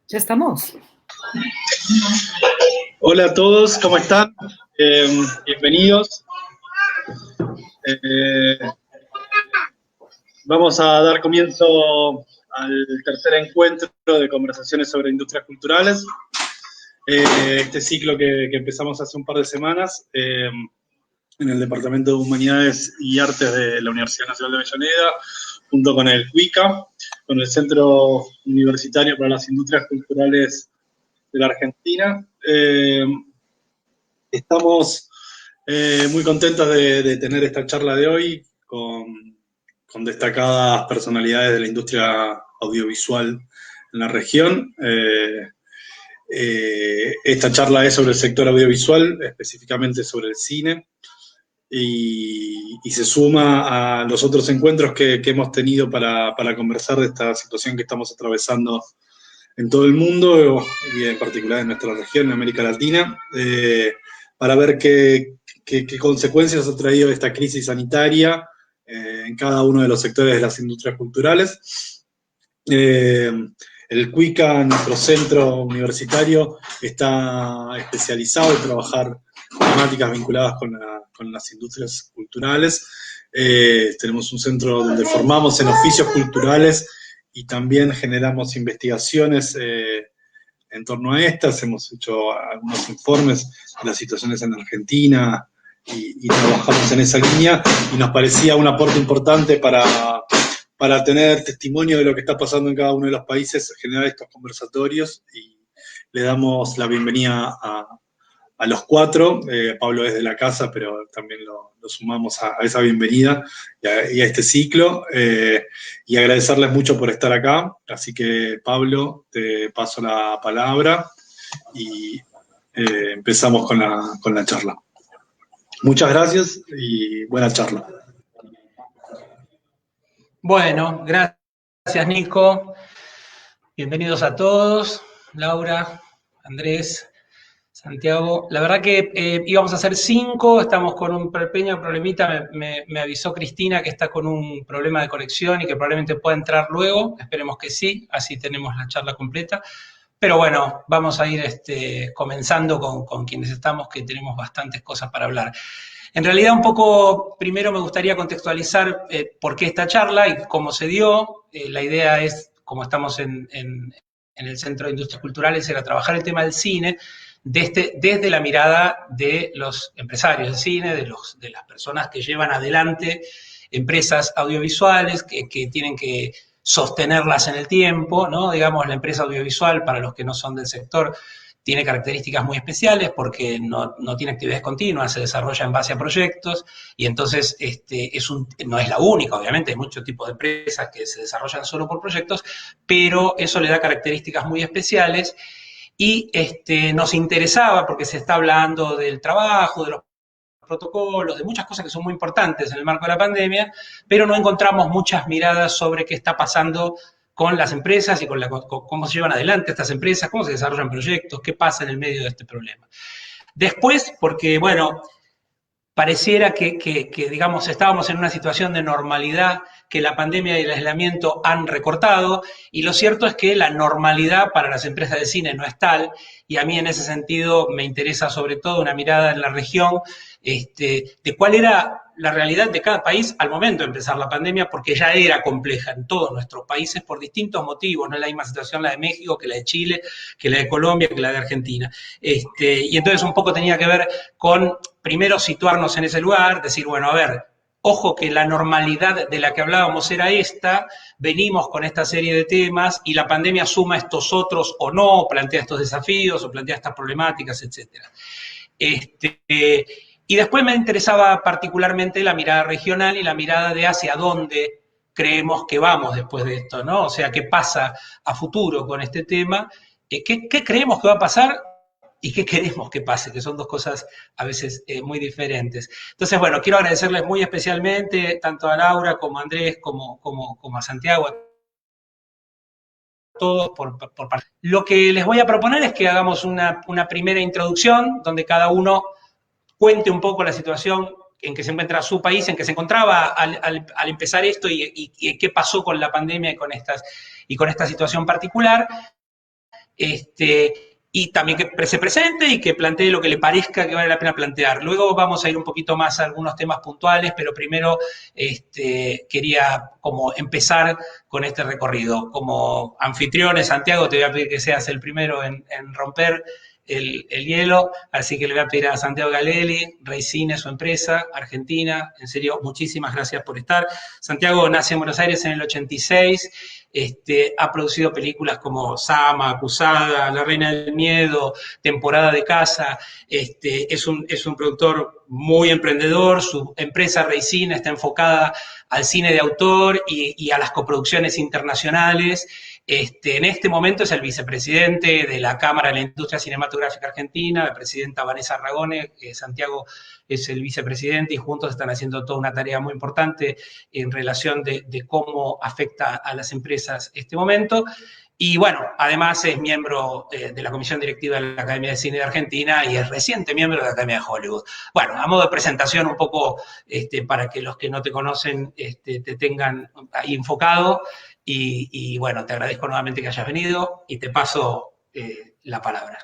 Ya estamos. Hola a todos, ¿cómo están? Bienvenidos. Vamos a dar comienzo al tercer encuentro de conversaciones sobre industrias culturales. Este ciclo que empezamos hace un par de semanas en el Departamento de Humanidades y Artes de la Universidad Nacional de Avellaneda, junto con el CUICA, con el Centro Universitario para las Industrias Culturales de la Argentina. Estamos muy contentos de tener esta charla de hoy con destacadas personalidades de la industria audiovisual en la región. Esta charla es sobre el sector audiovisual, específicamente sobre el cine, y se suma a los otros encuentros que hemos tenido para conversar de esta situación que estamos atravesando en todo el mundo, y en particular en nuestra región, en América Latina, para ver qué consecuencias ha traído esta crisis sanitaria en cada uno de los sectores de las industrias culturales. El CUICA, nuestro centro universitario, está especializado en trabajar temáticas vinculadas con las industrias culturales. Tenemos un centro donde formamos en oficios culturales y también generamos investigaciones en torno a estas. Hemos hecho algunos informes de las situaciones en Argentina y trabajamos en esa línea, y nos parecía un aporte importante para tener testimonio de lo que está pasando en cada uno de los países, generar estos conversatorios, y le damos la bienvenida a los cuatro. Pablo es de la casa, pero también lo sumamos a esa bienvenida y a este ciclo, y agradecerles mucho por estar acá. Así que, Pablo, te paso la palabra y empezamos con la charla. Muchas gracias y buena charla. Bueno, gracias, Nico. Bienvenidos a todos. Laura, Andrés, Santiago. La verdad que íbamos a hacer 5, estamos con un pequeño problemita. Me avisó Cristina que está con un problema de conexión y que probablemente pueda entrar luego. Esperemos que sí, así tenemos la charla completa. Pero bueno, vamos a ir comenzando con quienes estamos, que tenemos bastantes cosas para hablar. En realidad, un poco, primero me gustaría contextualizar por qué esta charla y cómo se dio. La idea es, como estamos en el Centro de Industrias Culturales, era trabajar el tema del cine desde la mirada de los empresarios del cine, de las personas que llevan adelante empresas audiovisuales, que tienen que sostenerlas en el tiempo, ¿no? Digamos, la empresa audiovisual, para los que no son del sector, tiene características muy especiales porque no tiene actividades continuas, se desarrolla en base a proyectos, y entonces no es la única, obviamente, hay muchos tipos de empresas que se desarrollan solo por proyectos, pero eso le da características muy especiales, y nos interesaba porque se está hablando del trabajo, de los protocolos, de muchas cosas que son muy importantes en el marco de la pandemia, pero no encontramos muchas miradas sobre qué está pasando con las empresas y con cómo se llevan adelante estas empresas, cómo se desarrollan proyectos, qué pasa en el medio de este problema. Después, porque, bueno, pareciera que digamos, estábamos en una situación de normalidad que la pandemia y el aislamiento han recortado, y lo cierto es que la normalidad para las empresas de cine no es tal, y a mí en ese sentido me interesa sobre todo una mirada en la región de cuál era la realidad de cada país al momento de empezar la pandemia, porque ya era compleja en todos nuestros países por distintos motivos. No es la misma situación la de México que la de Chile, que la de Colombia, que la de Argentina. Y entonces un poco tenía que ver con, primero, situarnos en ese lugar, decir, bueno, a ver, ojo que la normalidad de la que hablábamos era esta, venimos con esta serie de temas y la pandemia suma estos otros o no, plantea estos desafíos o plantea estas problemáticas, etc. Y después me interesaba particularmente la mirada regional y la mirada de hacia dónde creemos que vamos después de esto, ¿no? O sea, qué pasa a futuro con este tema, qué creemos que va a pasar y qué queremos que pase, que son dos cosas a veces muy diferentes. Entonces, bueno, quiero agradecerles muy especialmente tanto a Laura como a Andrés, como a Santiago, a todos por Lo que les voy a proponer es que hagamos una primera introducción donde cada uno cuente un poco la situación en que se encuentra su país, en que se encontraba al empezar esto y qué pasó con la pandemia y con esta situación particular. Y también que se presente y que plantee lo que le parezca que vale la pena plantear. Luego vamos a ir un poquito más a algunos temas puntuales, pero primero quería como empezar con este recorrido. Como anfitriones, Santiago, te voy a pedir que seas el primero en romper el hielo, así que le voy a pedir a Santiago Galelli, Reycine, su empresa, Argentina, en serio, muchísimas gracias por estar. Santiago nace en Buenos Aires en el 86, ha producido películas como Sama, Acusada, La Reina del Miedo, Temporada de Casa, es un productor muy emprendedor, su empresa Reycine está enfocada al cine de autor y a las coproducciones internacionales. En este momento es el vicepresidente de la Cámara de la Industria Cinematográfica Argentina, la presidenta Vanessa Ragone, Santiago es el vicepresidente y juntos están haciendo toda una tarea muy importante en relación de cómo afecta a las empresas este momento. Y bueno, además es miembro de la Comisión Directiva de la Academia de Cine de Argentina y es reciente miembro de la Academia de Hollywood. Bueno, a modo de presentación un poco para que los que no te conocen te tengan ahí enfocado. Y bueno, te agradezco nuevamente que hayas venido y te paso la palabra.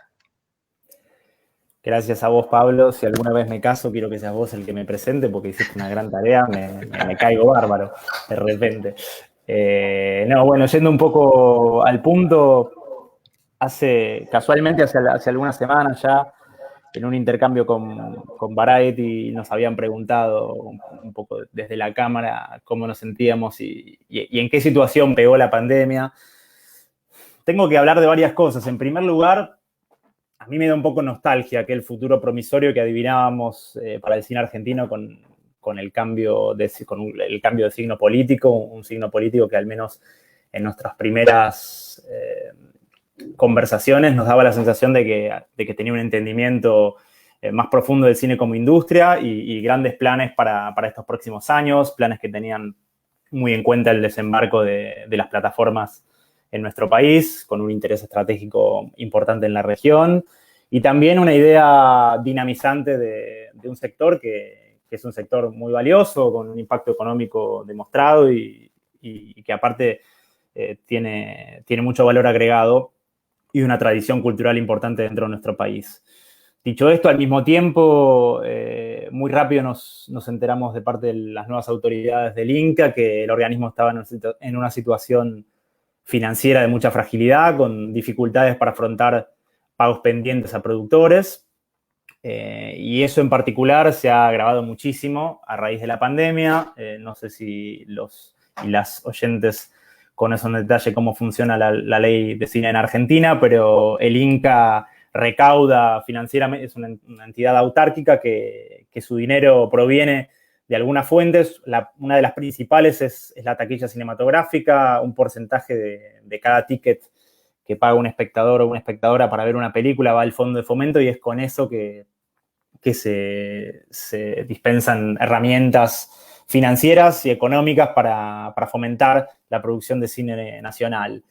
Gracias a vos, Pablo. Si alguna vez me caso, quiero que seas vos el que me presente porque hiciste una gran tarea. Me caigo bárbaro de repente. Bueno, yendo un poco al punto, casualmente hace algunas semanas ya, en un intercambio con Variety, nos habían preguntado un poco desde la Cámara cómo nos sentíamos y en qué situación pegó la pandemia. Tengo que hablar de varias cosas. En primer lugar, a mí me da un poco nostalgia aquel futuro promisorio que adivinábamos para el cine argentino con el cambio de signo político, un signo político que al menos en nuestras primeras conversaciones nos daba la sensación de que tenía un entendimiento más profundo del cine como industria y grandes planes para estos próximos años, planes que tenían muy en cuenta el desembarco de las plataformas en nuestro país, con un interés estratégico importante en la región, y también una idea dinamizante de un sector que es un sector muy valioso, con un impacto económico demostrado y que aparte tiene mucho valor agregado y una tradición cultural importante dentro de nuestro país. Dicho esto, al mismo tiempo, muy rápido nos enteramos de parte de las nuevas autoridades del Inca que el organismo estaba en una situación financiera de mucha fragilidad, con dificultades para afrontar pagos pendientes a productores. Y eso en particular se ha agravado muchísimo a raíz de la pandemia. No sé si los y las oyentes conocen en detalle cómo funciona la ley de cine en Argentina, pero el Inca recauda financieramente, es una entidad autárquica que su dinero proviene de algunas fuentes. Una de las principales es la taquilla cinematográfica, un porcentaje de cada ticket que paga un espectador o una espectadora para ver una película va al fondo de fomento y es con eso que se dispensan herramientas financieras y económicas para fomentar la producción de cine nacional.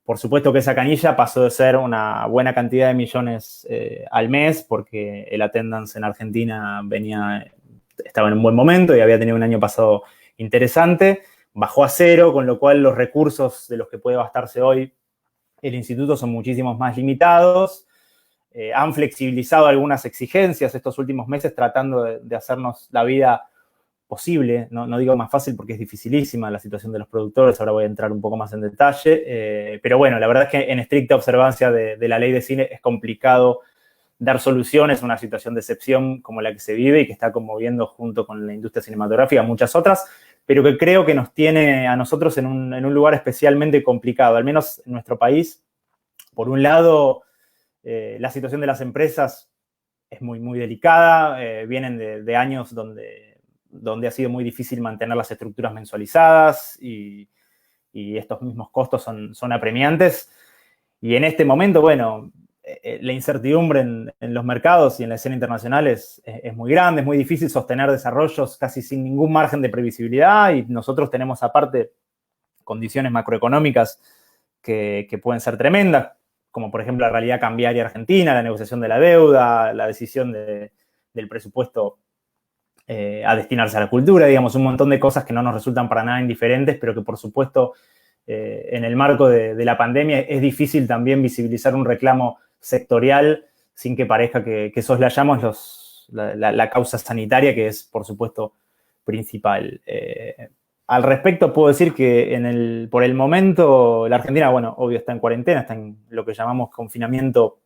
Por supuesto que esa canilla pasó de ser una buena cantidad de millones al mes porque el attendance en Argentina estaba en un buen momento y había tenido un año pasado interesante, bajó a cero, con lo cual los recursos de los que puede bastarse hoy el instituto son muchísimos más limitados. Han flexibilizado algunas exigencias estos últimos meses tratando de hacernos la vida posible, no digo más fácil porque es dificilísima la situación de los productores, ahora voy a entrar un poco más en detalle, pero bueno, la verdad es que en estricta observancia de la ley de cine es complicado dar soluciones a una situación de excepción como la que se vive y que está conmoviendo junto con la industria cinematográfica muchas otras, pero que creo que nos tiene a nosotros en un lugar especialmente complicado, al menos en nuestro país. Por un lado, la situación de las empresas es muy, muy delicada, vienen de años donde ha sido muy difícil mantener las estructuras mensualizadas y estos mismos costos son apremiantes. Y en este momento, bueno, la incertidumbre en los mercados y en la escena internacional es muy grande, es muy difícil sostener desarrollos casi sin ningún margen de previsibilidad y nosotros tenemos aparte condiciones macroeconómicas que pueden ser tremendas, como por ejemplo la realidad cambiaria argentina, la negociación de la deuda, la decisión del presupuesto a destinarse a la cultura, digamos, un montón de cosas que no nos resultan para nada indiferentes, pero que por supuesto en el marco de la pandemia es difícil también visibilizar un reclamo sectorial sin que parezca que soslayamos la causa sanitaria, que es, por supuesto, principal. Al respecto, puedo decir que por el momento la Argentina, bueno, obvio está en cuarentena, está en lo que llamamos confinamiento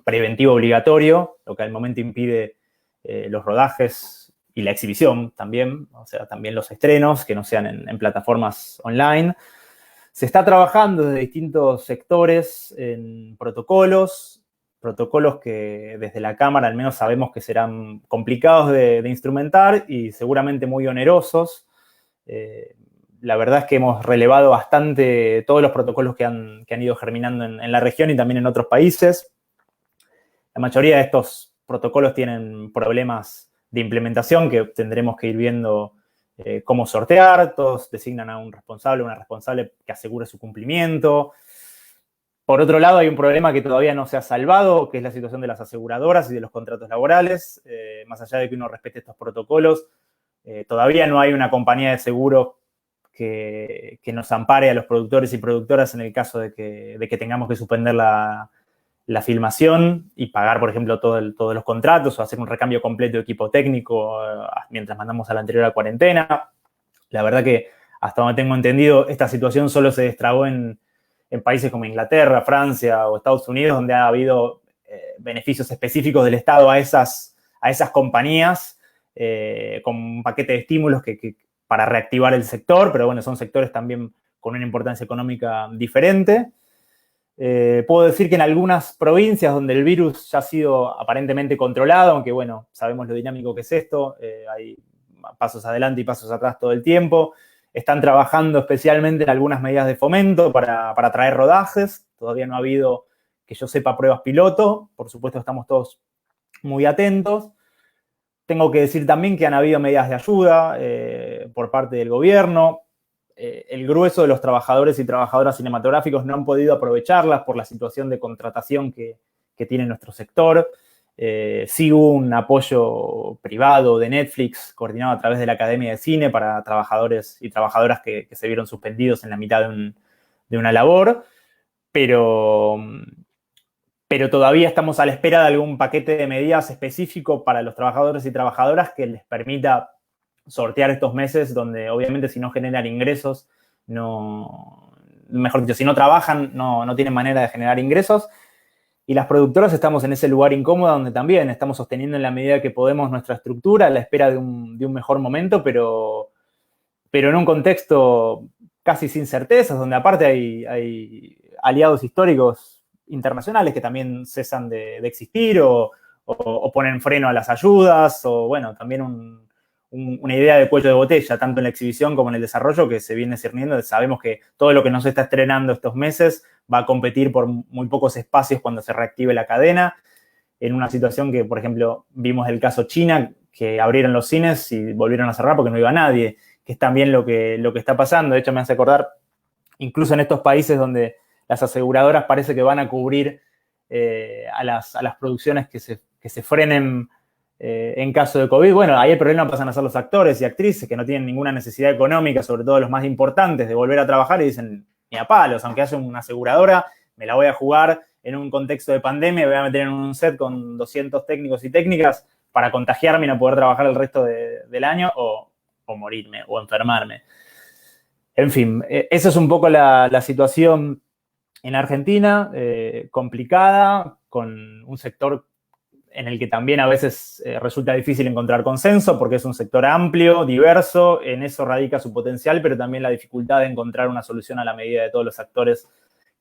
preventivo obligatorio, lo que al momento impide los rodajes y la exhibición también, o sea, también los estrenos, que no sean en plataformas online. Se está trabajando desde distintos sectores en protocolos que desde la Cámara al menos sabemos que serán complicados de instrumentar y seguramente muy onerosos. La verdad es que hemos relevado bastante todos los protocolos que han ido germinando en la región y también en otros países. La mayoría de estos protocolos tienen problemas de implementación que tendremos que ir viendo cómo sortear. Todos designan a un responsable o una responsable que asegure su cumplimiento. Por otro lado, hay un problema que todavía no se ha salvado, que es la situación de las aseguradoras y de los contratos laborales. Más allá de que uno respete estos protocolos, todavía no hay una compañía de seguro que nos ampare a los productores y productoras en el caso de que tengamos que suspender la filmación y pagar, por ejemplo, todos los contratos o hacer un recambio completo de equipo técnico mientras mandamos a la anterior a cuarentena. La verdad que, hasta donde tengo entendido, esta situación solo se destrabó en países como Inglaterra, Francia o Estados Unidos, donde ha habido beneficios específicos del Estado a esas compañías con un paquete de estímulos para reactivar el sector, pero bueno, son sectores también con una importancia económica diferente. Puedo decir que en algunas provincias donde el virus ya ha sido aparentemente controlado, aunque bueno, sabemos lo dinámico que es esto, hay pasos adelante y pasos atrás todo el tiempo, están trabajando especialmente en algunas medidas de fomento para traer rodajes. Todavía no ha habido, que yo sepa, pruebas piloto. Por supuesto, estamos todos muy atentos. Tengo que decir también que han habido medidas de ayuda por parte del gobierno. El grueso de los trabajadores y trabajadoras cinematográficos no han podido aprovecharlas por la situación de contratación que tiene nuestro sector. Sí hubo un apoyo privado de Netflix coordinado a través de la Academia de Cine para trabajadores y trabajadoras que se vieron suspendidos en la mitad de una labor, pero todavía estamos a la espera de algún paquete de medidas específico para los trabajadores y trabajadoras que les permita sortear estos meses donde obviamente si no generan ingresos, mejor dicho, si no trabajan, no tienen manera de generar ingresos. Y las productoras estamos en ese lugar incómodo donde también estamos sosteniendo en la medida que podemos nuestra estructura a la espera de un mejor momento, pero en un contexto casi sin certezas, donde aparte hay aliados históricos internacionales que también cesan de existir o ponen freno a las ayudas, o bueno, también una idea de cuello de botella, tanto en la exhibición como en el desarrollo, que se viene cerniendo. Sabemos que todo lo que no se está estrenando estos meses va a competir por muy pocos espacios cuando se reactive la cadena, en una situación que, por ejemplo, vimos el caso China, que abrieron los cines y volvieron a cerrar porque no iba nadie, que es también lo que está pasando. De hecho, me hace acordar, incluso en estos países donde las aseguradoras parece que van a cubrir a las producciones que se frenen en caso de COVID. Bueno, ahí el problema pasan a ser los actores y actrices que no tienen ninguna necesidad económica, sobre todo los más importantes, de volver a trabajar y dicen, ni a palos, aunque haya una aseguradora, me la voy a jugar en un contexto de pandemia, me voy a meter en un set con 200 técnicos y técnicas para contagiarme y no poder trabajar el resto del año o morirme o enfermarme. En fin, esa es un poco la situación en Argentina, complicada, con un sector en el que también a veces resulta difícil encontrar consenso porque es un sector amplio, diverso, en eso radica su potencial, pero también la dificultad de encontrar una solución a la medida de todos los actores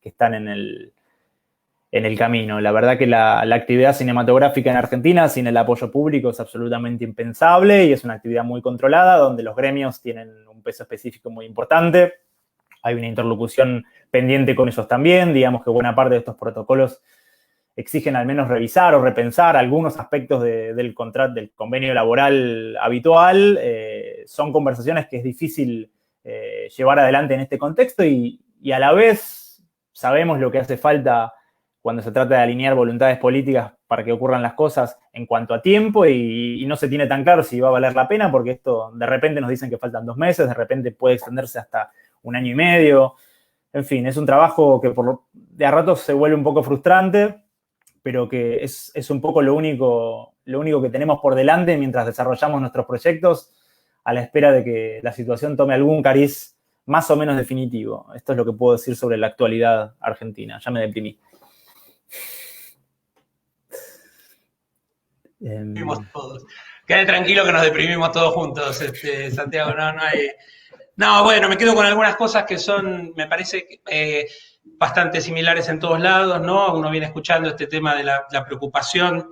que están en el camino. La verdad que la actividad cinematográfica en Argentina sin el apoyo público es absolutamente impensable y es una actividad muy controlada donde los gremios tienen un peso específico muy importante. Hay una interlocución pendiente con ellos también. Digamos que buena parte de estos protocolos exigen al menos revisar o repensar algunos aspectos del convenio laboral habitual. Son conversaciones que es difícil llevar adelante en este contexto y a la vez sabemos lo que hace falta cuando se trata de alinear voluntades políticas para que ocurran las cosas en cuanto a tiempo y no se tiene tan claro si va a valer la pena, porque esto de repente nos dicen que faltan 2 meses, de repente puede extenderse hasta 1 año y medio. En fin, es un trabajo que de a ratos se vuelve un poco frustrante, pero que es un poco lo único que tenemos por delante mientras desarrollamos nuestros proyectos a la espera de que la situación tome algún cariz más o menos definitivo. Esto es lo que puedo decir sobre la actualidad argentina. Ya me deprimí. Deprimimos todos. Quédate tranquilo que nos deprimimos todos juntos, Santiago. No hay... No, bueno, me quedo con algunas cosas que son, me parece, bastante similares en todos lados, ¿no? Uno viene escuchando este tema de la preocupación,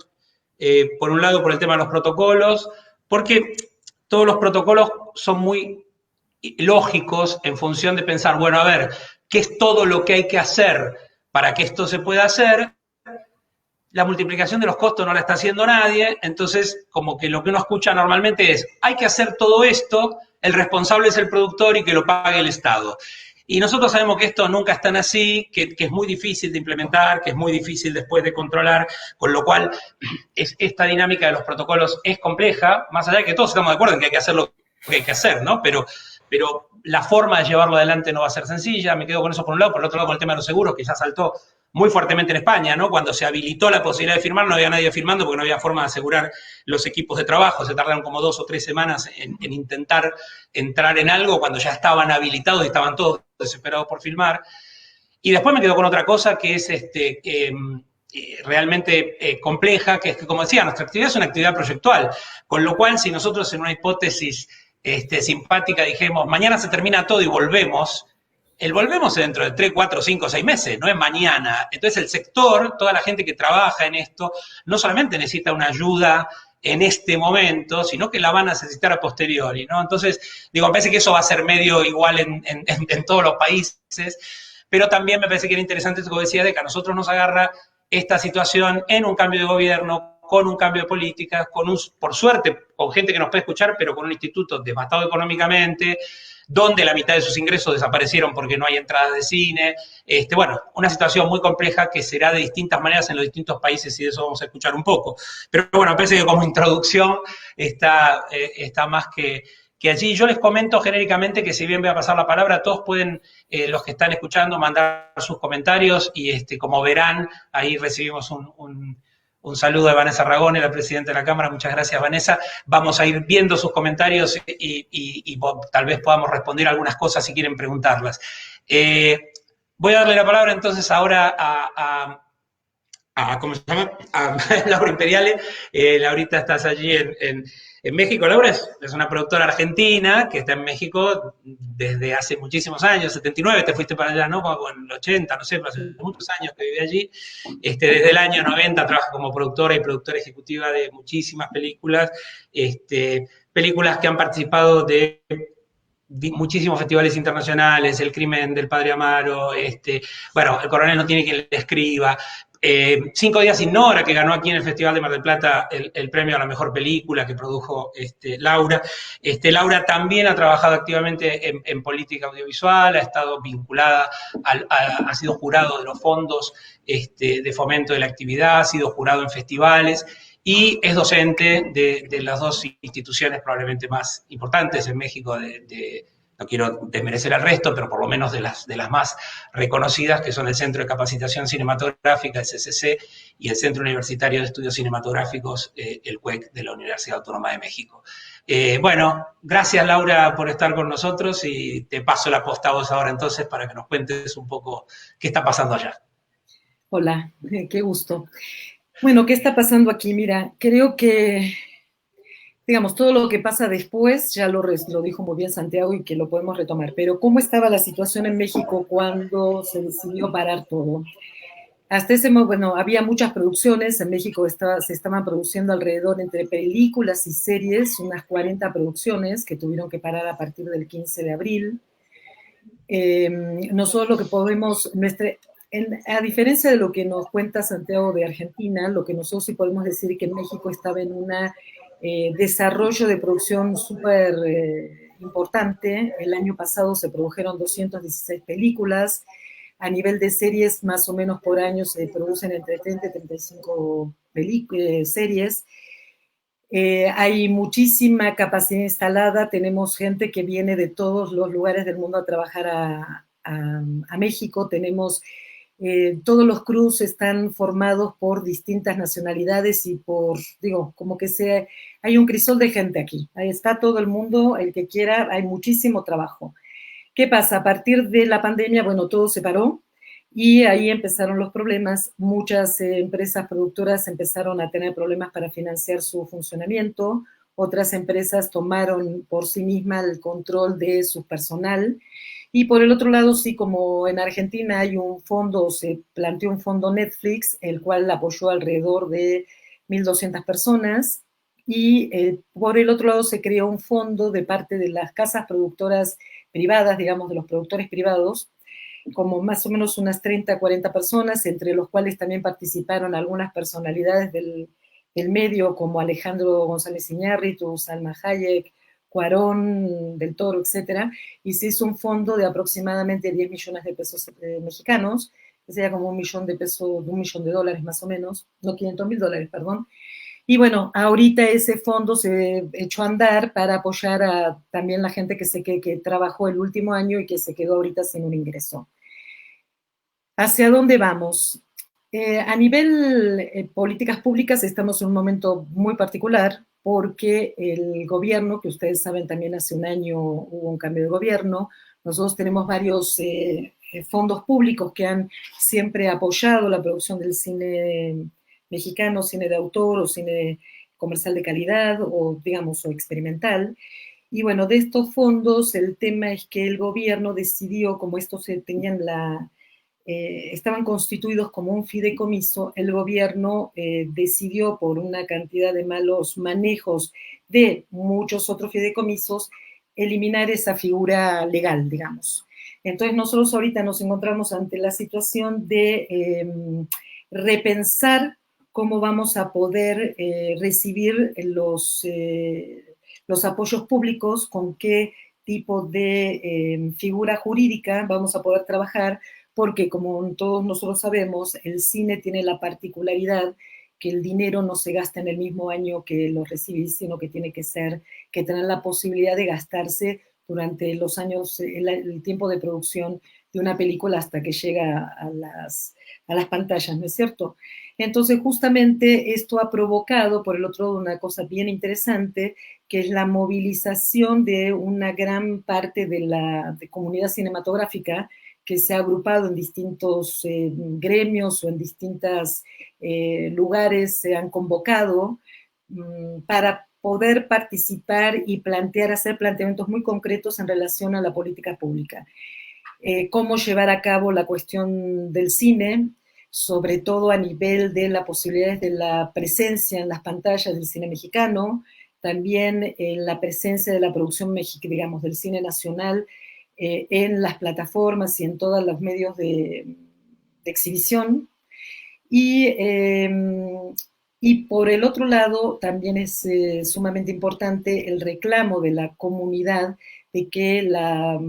por un lado, por el tema de los protocolos, porque todos los protocolos son muy lógicos en función de pensar, bueno, a ver, ¿qué es todo lo que hay que hacer para que esto se pueda hacer? La multiplicación de los costos no la está haciendo nadie, entonces como que lo que uno escucha normalmente es, hay que hacer todo esto, el responsable es el productor y que lo pague el Estado. Y nosotros sabemos que esto nunca es tan así, que es muy difícil de implementar, que es muy difícil después de controlar, con lo cual esta dinámica de los protocolos es compleja, más allá de que todos estamos de acuerdo en que hay que hacer lo que hay que hacer, ¿no? Pero la forma de llevarlo adelante no va a ser sencilla, me quedo con eso por un lado, por el otro lado con el tema de los seguros, que ya saltó muy fuertemente en España, ¿no? Cuando se habilitó la posibilidad de firmar, no había nadie firmando porque no había forma de asegurar los equipos de trabajo, se tardaron como 2 o 3 semanas en intentar entrar en algo cuando ya estaban habilitados y estaban todos desesperados por firmar. Y después me quedo con otra cosa que es realmente compleja, que es que, como decía, nuestra actividad es una actividad proyectual, con lo cual si nosotros en una hipótesis simpática dijimos, mañana se termina todo y volvemos, el volvemos dentro de 3, 4, 5, 6 meses, no es mañana. Entonces el sector, toda la gente que trabaja en esto, no solamente necesita una ayuda en este momento, sino que la van a necesitar a posteriori, ¿no? Entonces, digo, me parece que eso va a ser medio igual en todos los países, pero también me parece que era interesante, como decía, de que a nosotros nos agarra esta situación en un cambio de gobierno, con un cambio de políticas, por suerte, con gente que nos puede escuchar, pero con un instituto devastado económicamente, donde la mitad de sus ingresos desaparecieron porque no hay entradas de cine. Bueno, una situación muy compleja que será de distintas maneras en los distintos países y de eso vamos a escuchar un poco. Pero bueno, me parece que como introducción está más que allí. Yo les comento genéricamente que si bien voy a pasar la palabra, todos pueden, los que están escuchando, mandar sus comentarios y como verán, ahí recibimos un saludo de Vanessa Ragone, la presidenta de la Cámara. Muchas gracias, Vanessa. Vamos a ir viendo sus comentarios y tal vez podamos responder algunas cosas si quieren preguntarlas. Voy a darle la palabra entonces ahora ¿cómo se llama? A Laura Imperiale. Laurita, estás allí en México. Laura es una productora argentina que está en México desde hace muchísimos años, 79, te fuiste para allá, ¿no? Como en el 80, no sé, pero hace muchos años que vive allí. Desde el año 90 trabaja como productora y productora ejecutiva de muchísimas películas, películas que han participado de muchísimos festivales internacionales, El crimen del padre Amaro, bueno, El coronel no tiene quien le escriba, 5 días sin Nora, que ganó aquí en el Festival de Mar del Plata el premio a la mejor película que produjo Laura. Laura también ha trabajado activamente en política audiovisual, ha estado vinculada, ha sido jurado de los fondos de fomento de la actividad, ha sido jurado en festivales y es docente de las 2 instituciones probablemente más importantes en México no quiero desmerecer al resto, pero por lo menos de las más reconocidas, que son el Centro de Capacitación Cinematográfica, el CCC, y el Centro Universitario de Estudios Cinematográficos, el CUEC, de la Universidad Autónoma de México. Bueno, gracias, Laura, por estar con nosotros y te paso la posta a vos ahora entonces para que nos cuentes un poco qué está pasando allá. Hola, qué gusto. Bueno, ¿qué está pasando aquí? Mira, creo que, digamos, todo lo que pasa después, ya lo dijo muy bien Santiago y que lo podemos retomar, pero ¿cómo estaba la situación en México cuando se decidió parar todo? Hasta ese momento, bueno, había muchas producciones, en México se estaban produciendo alrededor entre películas y series, unas 40 producciones que tuvieron que parar a partir del 15 de abril. Nosotros lo que podemos, A diferencia de lo que nos cuenta Santiago de Argentina, lo que nosotros sí podemos decir es que México estaba en un desarrollo de producción súper importante. El año pasado se produjeron 216 películas. A nivel de series, más o menos por año se producen entre 30 y 35 series. Hay muchísima capacidad instalada, tenemos gente que viene de todos los lugares del mundo a trabajar a México, tenemos todos los crews están formados por distintas nacionalidades y digo, como que hay un crisol de gente aquí, ahí está todo el mundo, el que quiera, hay muchísimo trabajo. ¿Qué pasa? A partir de la pandemia, bueno, todo se paró y ahí empezaron los problemas. Muchas empresas productoras empezaron a tener problemas para financiar su funcionamiento. Otras empresas tomaron por sí mismas el control de su personal. Y por el otro lado, sí, como en Argentina hay un fondo, se planteó un fondo Netflix, el cual apoyó alrededor de 1.200 personas. Y por el otro lado se creó un fondo de parte de las casas productoras privadas, digamos, de los productores privados, como más o menos unas 30, 40 personas, entre los cuales también participaron algunas personalidades del medio, como Alejandro González Iñárritu, Salma Hayek, Cuarón del Toro, etcétera, y se hizo un fondo de aproximadamente 10 millones de pesos mexicanos, que sería como $1 millón más o menos, no $500,000, perdón. Y bueno, ahorita ese fondo se echó a andar para apoyar a también la gente que trabajó el último año y que se quedó ahorita sin un ingreso. ¿Hacia dónde vamos? A nivel políticas públicas estamos en un momento muy particular porque el gobierno, que ustedes saben también hace un año hubo un cambio de gobierno, nosotros tenemos varios fondos públicos que han siempre apoyado la producción del cine mexicano, cine de autor o cine comercial de calidad o digamos o experimental. Y bueno, de estos fondos el tema es que el gobierno decidió, como estos tenían estaban constituidos como un fideicomiso, el gobierno decidió por una cantidad de malos manejos de muchos otros fideicomisos eliminar esa figura legal, digamos. Entonces nosotros ahorita nos encontramos ante la situación de repensar cómo vamos a poder recibir los apoyos públicos, con qué tipo de figura jurídica vamos a poder trabajar, porque como todos nosotros sabemos, el cine tiene la particularidad que el dinero no se gasta en el mismo año que lo recibís, sino que tiene que tener la posibilidad de gastarse durante los años, el tiempo de producción de una película hasta que llega a las pantallas, ¿no es cierto? Entonces, justamente esto ha provocado, por el otro lado, una cosa bien interesante, que es la movilización de una gran parte de la comunidad cinematográfica que se ha agrupado en distintos gremios o en distintos lugares, se han convocado para poder participar y hacer planteamientos muy concretos en relación a la política pública. Cómo llevar a cabo la cuestión del cine, sobre todo a nivel de las posibilidades de la presencia en las pantallas del cine mexicano, también la presencia de la producción mexicana, digamos, del cine nacional en las plataformas y en todos los medios de exhibición. Y por el otro lado, también es sumamente importante el reclamo de la comunidad de que la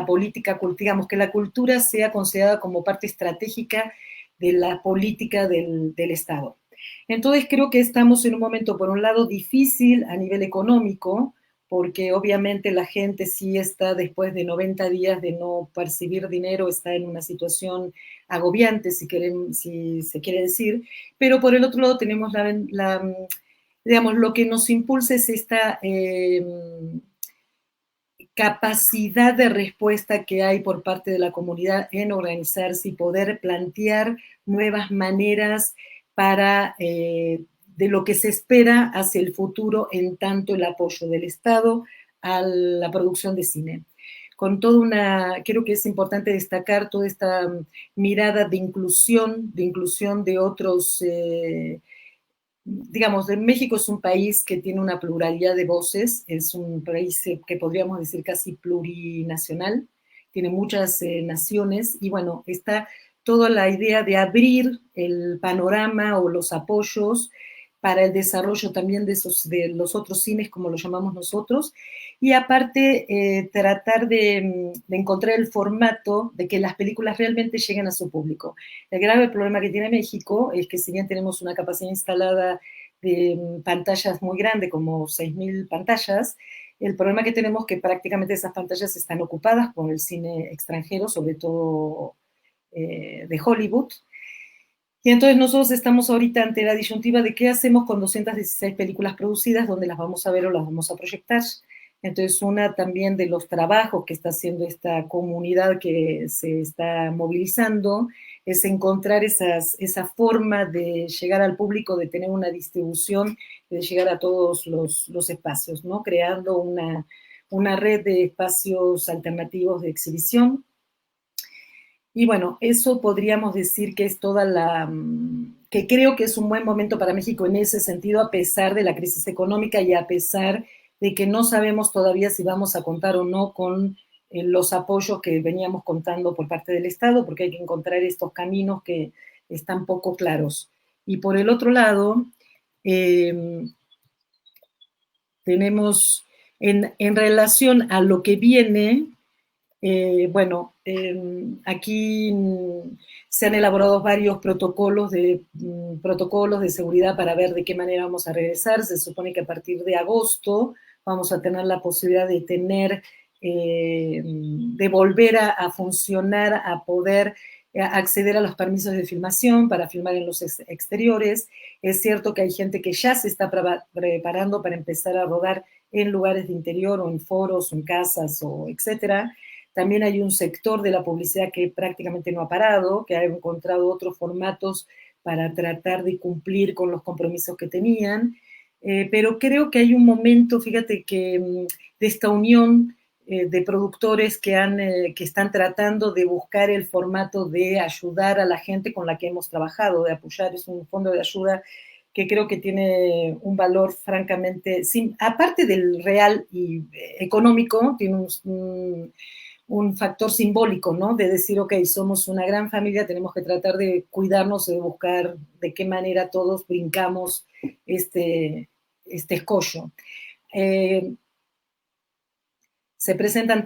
política, digamos, que la cultura sea considerada como parte estratégica de la política del Estado. Entonces creo que estamos en un momento, por un lado, difícil a nivel económico, porque obviamente la gente sí está, después de 90 días de no percibir dinero, está en una situación agobiante, si se quiere decir, pero por el otro lado tenemos digamos, lo que nos impulsa es esta capacidad de respuesta que hay por parte de la comunidad en organizarse y poder plantear nuevas maneras para de lo que se espera hacia el futuro, en tanto el apoyo del Estado a la producción de cine. Con creo que es importante destacar toda esta mirada de inclusión de otros, digamos, México es un país que tiene una pluralidad de voces, es un país que podríamos decir casi plurinacional, tiene muchas naciones, y bueno, está toda la idea de abrir el panorama o los apoyos para el desarrollo también de los otros cines, como lo llamamos nosotros, y aparte tratar de encontrar el formato de que las películas realmente lleguen a su público. El grave problema que tiene México es que si bien tenemos una capacidad instalada de pantallas muy grande, como 6.000 pantallas, el problema que tenemos es que prácticamente esas pantallas están ocupadas por el cine extranjero, sobre todo de Hollywood. Y entonces nosotros estamos ahorita ante la disyuntiva de qué hacemos con 216 películas producidas, dónde las vamos a ver o las vamos a proyectar. Entonces, una también de los trabajos que está haciendo esta comunidad que se está movilizando es encontrar esa forma de llegar al público, de tener una distribución, de llegar a todos los espacios, ¿no? Creando una red de espacios alternativos de exhibición. Y bueno, eso podríamos decir que es que creo que es un buen momento para México en ese sentido, a pesar de la crisis económica y a pesar de que no sabemos todavía si vamos a contar o no con los apoyos que veníamos contando por parte del Estado, porque hay que encontrar estos caminos que están poco claros. Y por el otro lado, tenemos en relación a lo que viene, aquí se han elaborado varios protocolos de seguridad para ver de qué manera vamos a regresar. Se supone que a partir de agosto vamos a tener la posibilidad de volver a funcionar, a poder acceder a los permisos de filmación para filmar en los exteriores. Es cierto que hay gente que ya se está preparando para empezar a rodar en lugares de interior o en foros o en casas o etcétera. También hay un sector de la publicidad que prácticamente no ha parado, que ha encontrado otros formatos para tratar de cumplir con los compromisos que tenían, pero creo que hay un momento, fíjate, de esta unión de productores que están tratando de buscar el formato de ayudar a la gente con la que hemos trabajado, de apoyar. Es un fondo de ayuda que creo que tiene un valor francamente, aparte del real y económico, tiene un factor simbólico, ¿no? De decir, ok, somos una gran familia, tenemos que tratar de cuidarnos, de buscar de qué manera todos brincamos este escollo. Se presentan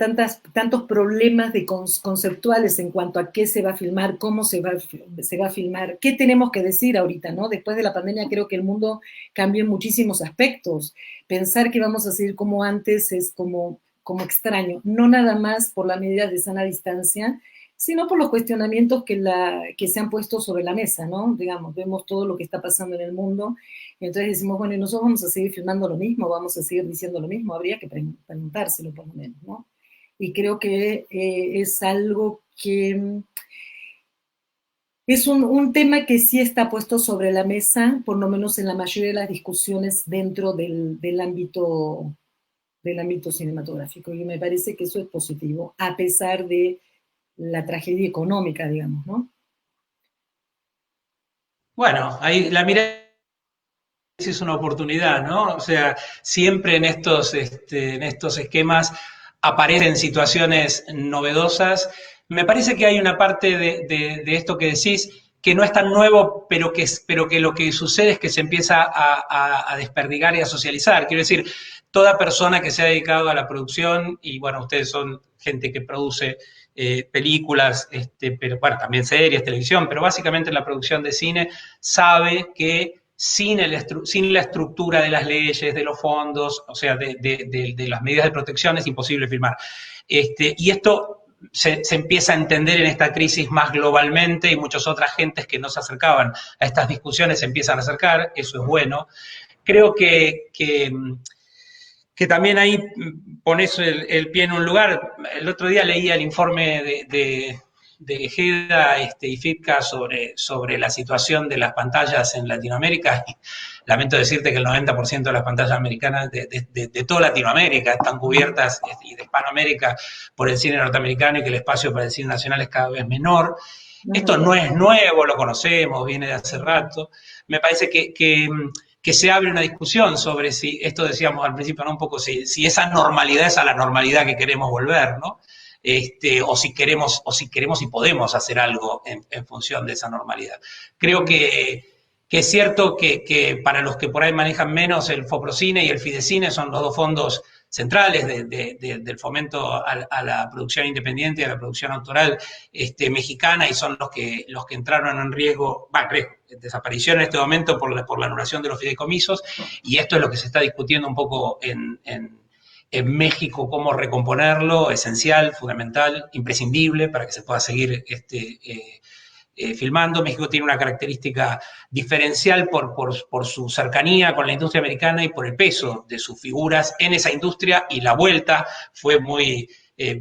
tantos problemas conceptuales en cuanto a qué se va a filmar, cómo se va a filmar, qué tenemos que decir ahorita, ¿no? Después de la pandemia creo que el mundo cambió en muchísimos aspectos. Pensar que vamos a seguir como antes es como extraño, no nada más por las medidas de sana distancia, sino por los cuestionamientos que se han puesto sobre la mesa, ¿no? Digamos, vemos todo lo que está pasando en el mundo, y entonces decimos, bueno, ¿y nosotros vamos a seguir filmando lo mismo? ¿Vamos a seguir diciendo lo mismo? Habría que preguntárselo por lo menos, ¿no? Y creo que es algo que es un tema que sí está puesto sobre la mesa, por lo menos en la mayoría de las discusiones dentro del ámbito cinematográfico, y me parece que eso es positivo, a pesar de la tragedia económica, digamos, ¿no? Bueno, ahí la mirada es una oportunidad, ¿no? O sea, siempre en estos esquemas aparecen situaciones novedosas. Me parece que hay una parte de esto que decís que no es tan nuevo, pero que lo que sucede es que se empieza a desperdigar y a socializar. Quiero decir, toda persona que se ha dedicado a la producción, y bueno, ustedes son gente que produce películas, pero bueno, también series, televisión, pero básicamente la producción de cine, sabe que sin la estructura de las leyes, de los fondos, o sea, de las medidas de protección, es imposible filmar. Y esto se empieza a entender en esta crisis más globalmente, y muchas otras gentes que no se acercaban a estas discusiones se empiezan a acercar. Eso es bueno. Creo que también ahí pones el pie en un lugar. El otro día leía el informe de Geda y FIPCA sobre la situación de las pantallas en Latinoamérica. Lamento decirte que el 90% de las pantallas americanas de toda Latinoamérica están cubiertas, y de Hispanoamérica, por el cine norteamericano, y que el espacio para el cine nacional es cada vez menor. Esto no es nuevo, lo conocemos, viene de hace rato. Me parece que se abre una discusión sobre si, esto decíamos al principio, ¿no? Un poco si esa normalidad es a la normalidad que queremos volver, ¿no? o si queremos y podemos hacer algo en función de esa normalidad. Creo que es cierto que para los que por ahí manejan menos, el FOPROCINE y el FIDECINE son los dos fondos centrales del fomento a la producción independiente, a la producción autoral mexicana, y son los que entraron en riesgo, desaparición en este momento por la anulación de los fideicomisos, y esto es lo que se está discutiendo un poco en México, cómo recomponerlo, esencial, fundamental, imprescindible para que se pueda seguir filmando. México tiene una característica diferencial por su cercanía con la industria americana y por el peso de sus figuras en esa industria, y la vuelta fue muy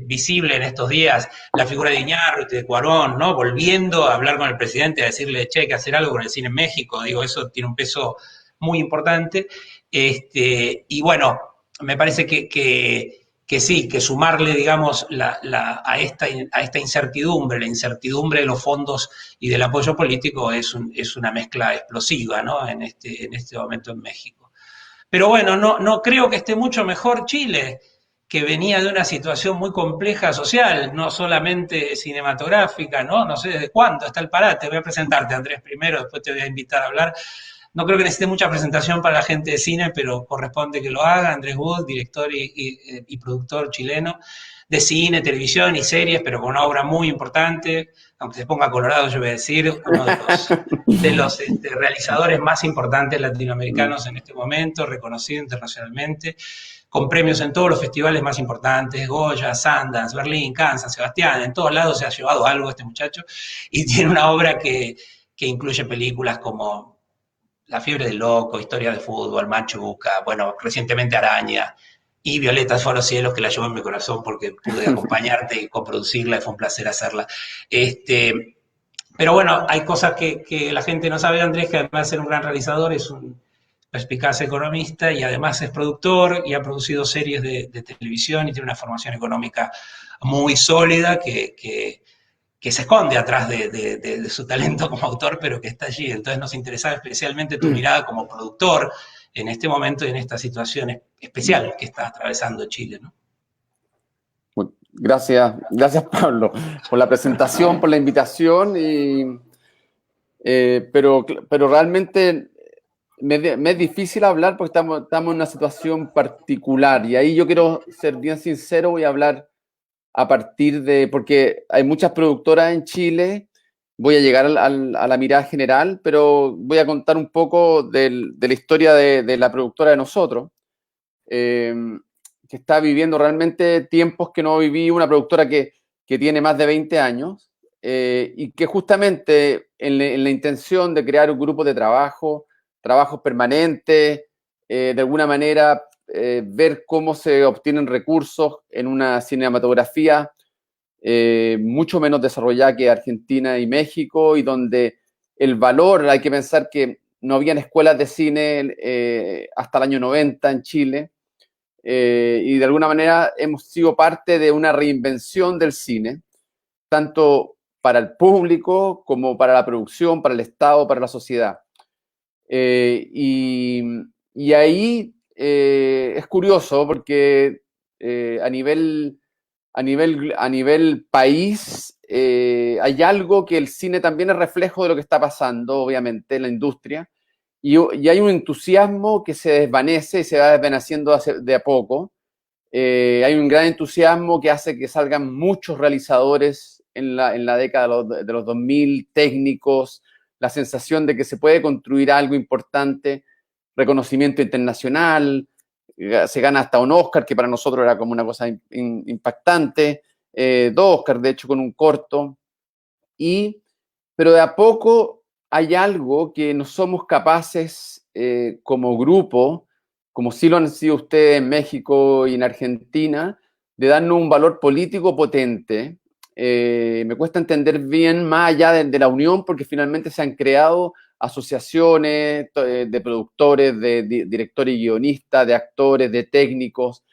visible en estos días, la figura de Iñárritu, de Cuarón, ¿no? Volviendo a hablar con el presidente, a decirle, che, hay que hacer algo con el cine en México. Digo, eso tiene un peso muy importante. Y bueno, me parece que sí, que sumarle, digamos, a esta incertidumbre, la incertidumbre de los fondos y del apoyo político es una mezcla explosiva, ¿no? En este momento en México. Pero bueno, no creo que esté mucho mejor Chile, que venía de una situación muy compleja social, no solamente cinematográfica, ¿no? No sé desde cuándo está el parate. Voy a presentarte, Andrés, primero, después te voy a invitar a hablar. No creo que necesite mucha presentación para la gente de cine, pero corresponde que lo haga. Andrés Wood, director y productor chileno de cine, televisión y series, pero con una obra muy importante, aunque se ponga colorado, yo voy a decir, uno de los realizadores más importantes latinoamericanos en este momento, reconocido internacionalmente, con premios en todos los festivales más importantes, Goya, Sundance, Berlín, Cannes, San Sebastián, en todos lados se ha llevado algo este muchacho, y tiene una obra que incluye películas como La fiebre del loco, Historia de fútbol, Machuca, bueno, recientemente Araña, y Violetas fue a los cielos, que la llevo en mi corazón porque pude acompañarte y coproducirla, y fue un placer hacerla. Pero bueno, hay cosas que la gente no sabe. Andrés, que además de ser un gran realizador, es un perspicaz economista, y además es productor y ha producido series de televisión, y tiene una formación económica muy sólida que se esconde atrás de su talento como autor, pero que está allí. Entonces nos interesaba especialmente tu mirada como productor en este momento y en esta situación especial que está atravesando Chile, ¿no? Gracias, Pablo, por la presentación, por la invitación, pero realmente me es difícil hablar porque estamos en una situación particular, y ahí yo quiero ser bien sincero. Voy a hablar a partir porque hay muchas productoras en Chile. Voy a llegar a la mirada general, pero voy a contar un poco de la historia de la productora de nosotros, que está viviendo realmente tiempos que no viví una productora que tiene más de 20 años, y que justamente en la intención de crear un grupo de trabajos permanentes, de alguna manera ver cómo se obtienen recursos en una cinematografía mucho menos desarrollada que Argentina y México, y donde el valor, hay que pensar que no habían escuelas de cine hasta el año 90 en Chile, y de alguna manera hemos sido parte de una reinvención del cine, tanto para el público como para la producción, para el Estado, para la sociedad. Y ahí es curioso porque a nivel país hay algo que el cine también es reflejo de lo que está pasando, obviamente, en la industria, y hay un entusiasmo que se desvanece y se va desvaneciendo de a poco. Hay un gran entusiasmo que hace que salgan muchos realizadores en la década de los 2000, técnicos, la sensación de que se puede construir algo importante, reconocimiento internacional, se gana hasta un Oscar, que para nosotros era como una cosa impactante, 2 Oscars, de hecho, con un corto, pero de a poco hay algo que no somos capaces como grupo, como sí lo han sido ustedes en México y en Argentina, de darnos un valor político potente. Me cuesta entender bien más allá de la unión, porque finalmente se han creado asociaciones de productores, de directores y guionistas, de actores, de técnicos,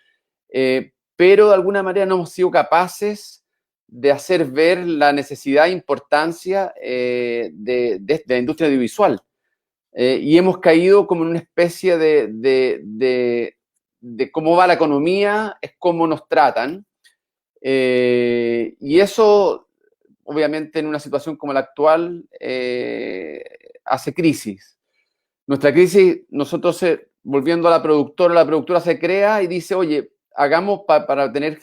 pero de alguna manera no hemos sido capaces de hacer ver la necesidad e importancia de la industria audiovisual. Y hemos caído como en una especie de cómo va la economía, es cómo nos tratan. Y eso, obviamente, en una situación como la actual, hace crisis. Nuestra crisis, nosotros, volviendo a la productora se crea y dice, oye, hagamos para tener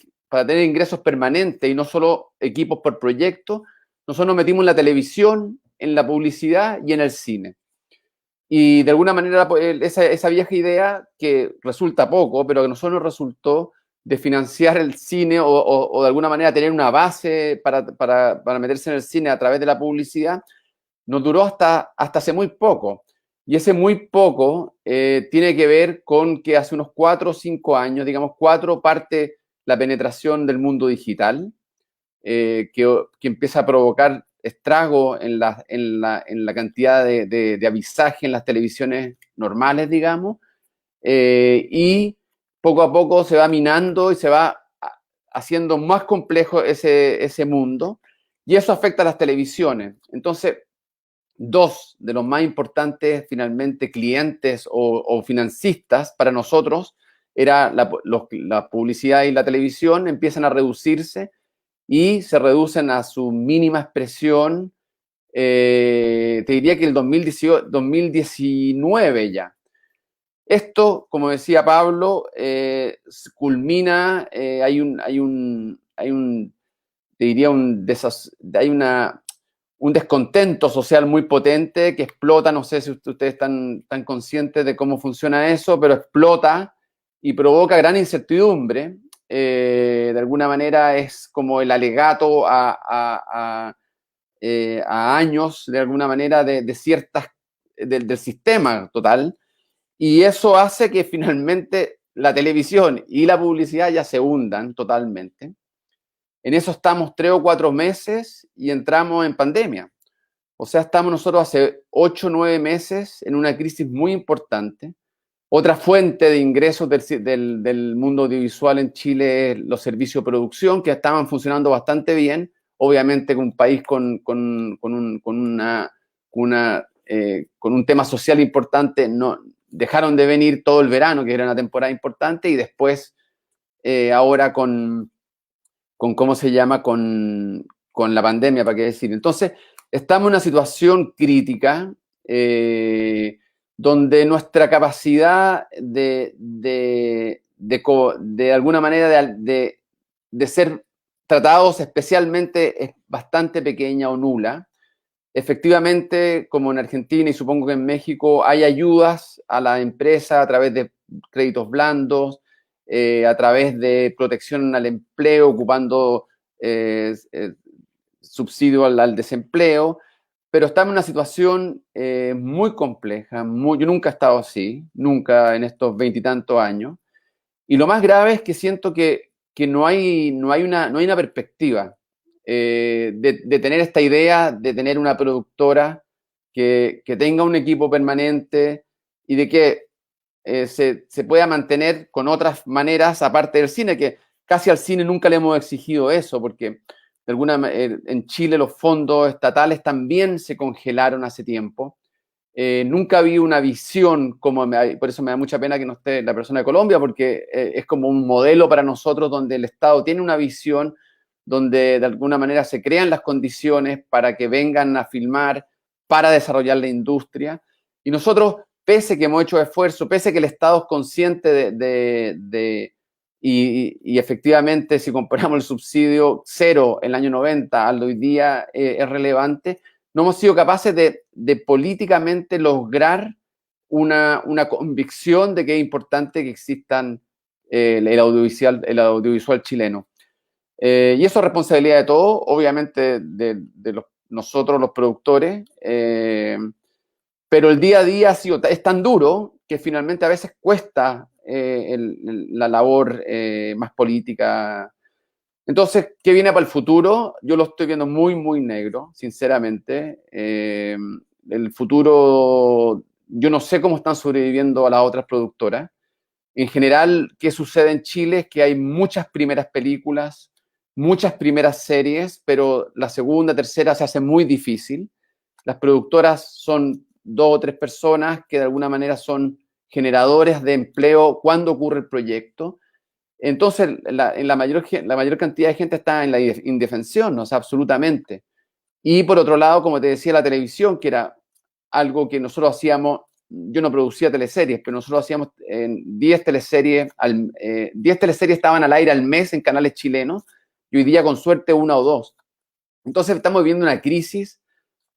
ingresos permanentes y no solo equipos por proyecto. Nosotros nos metimos en la televisión, en la publicidad y en el cine. Y de alguna manera esa vieja idea, que resulta poco, pero que a nosotros nos resultó, de financiar el cine o de alguna manera tener una base para meterse en el cine a través de la publicidad, nos duró hasta hace muy poco. Y ese muy poco tiene que ver con que hace unos 4 o 5 años, digamos 4, parte la penetración del mundo digital, que empieza a provocar estrago en la cantidad de avisaje en las televisiones normales, digamos, y poco a poco se va minando y se va haciendo más complejo ese mundo, y eso afecta a las televisiones. Entonces, 2 de los más importantes, finalmente, clientes o financistas para nosotros era la publicidad y la televisión, empiezan a reducirse y se reducen a su mínima expresión, te diría que el 2019 ya. Esto, como decía Pablo, culmina, hay un descontento social muy potente que explota. No sé si ustedes están tan conscientes de cómo funciona eso, pero explota y provoca gran incertidumbre. De alguna manera es como el alegato a años, de alguna manera, del sistema total, y eso hace que finalmente la televisión y la publicidad ya se hundan totalmente. En eso estamos 3 o 4 meses y entramos en pandemia. O sea, estamos nosotros hace 8 o 9 meses en una crisis muy importante. Otra fuente de ingresos del mundo audiovisual en Chile es los servicios de producción, que estaban funcionando bastante bien. Obviamente, con un país con un tema social importante, no dejaron de venir todo el verano, que era una temporada importante, y después, ahora con ¿cómo se llama? Con la pandemia, ¿para qué decir? Entonces, estamos en una situación crítica, donde nuestra capacidad de alguna manera de ser tratados especialmente es bastante pequeña o nula. Efectivamente, como en Argentina y supongo que en México, hay ayudas a la empresa a través de créditos blandos, a través de protección al empleo, ocupando subsidio al desempleo, pero estamos en una situación muy compleja. Yo nunca he estado así, nunca en estos 20 y tantos años, y lo más grave es que siento que no hay una perspectiva de tener esta idea de tener una productora que tenga un equipo permanente y de que se pueda mantener con otras maneras aparte del cine, que casi al cine nunca le hemos exigido eso, porque de alguna manera en Chile los fondos estatales también se congelaron hace tiempo. Nunca vi una visión, por eso me da mucha pena que no esté la persona de Colombia, porque es como un modelo para nosotros donde el Estado tiene una visión, donde de alguna manera se crean las condiciones para que vengan a filmar, para desarrollar la industria. Y nosotros, pese que hemos hecho esfuerzo, pese que el Estado es consciente y efectivamente, si comparamos el subsidio cero en el año 90 al de hoy día, es relevante, no hemos sido capaces de políticamente lograr una convicción de que es importante que existan el audiovisual chileno. Y eso es responsabilidad de todos, obviamente nosotros los productores, pero el día a día es tan duro que finalmente a veces cuesta la labor más política. Entonces, ¿qué viene para el futuro? Yo lo estoy viendo muy, muy negro, sinceramente. El futuro, yo no sé cómo están sobreviviendo a las otras productoras. En general, ¿qué sucede en Chile? Es que hay muchas primeras películas, muchas primeras series, pero la segunda, tercera se hace muy difícil. Las productoras son 2 o 3 personas que de alguna manera son generadores de empleo cuando ocurre el proyecto. Entonces, la mayor cantidad de gente está en la indefensión, o sea, absolutamente. Y por otro lado, como te decía, la televisión, que era algo que nosotros hacíamos, yo no producía teleseries, pero nosotros hacíamos 10 teleseries, 10 teleseries estaban al aire al mes en canales chilenos, y hoy día con suerte 1 o 2. Entonces estamos viviendo una crisis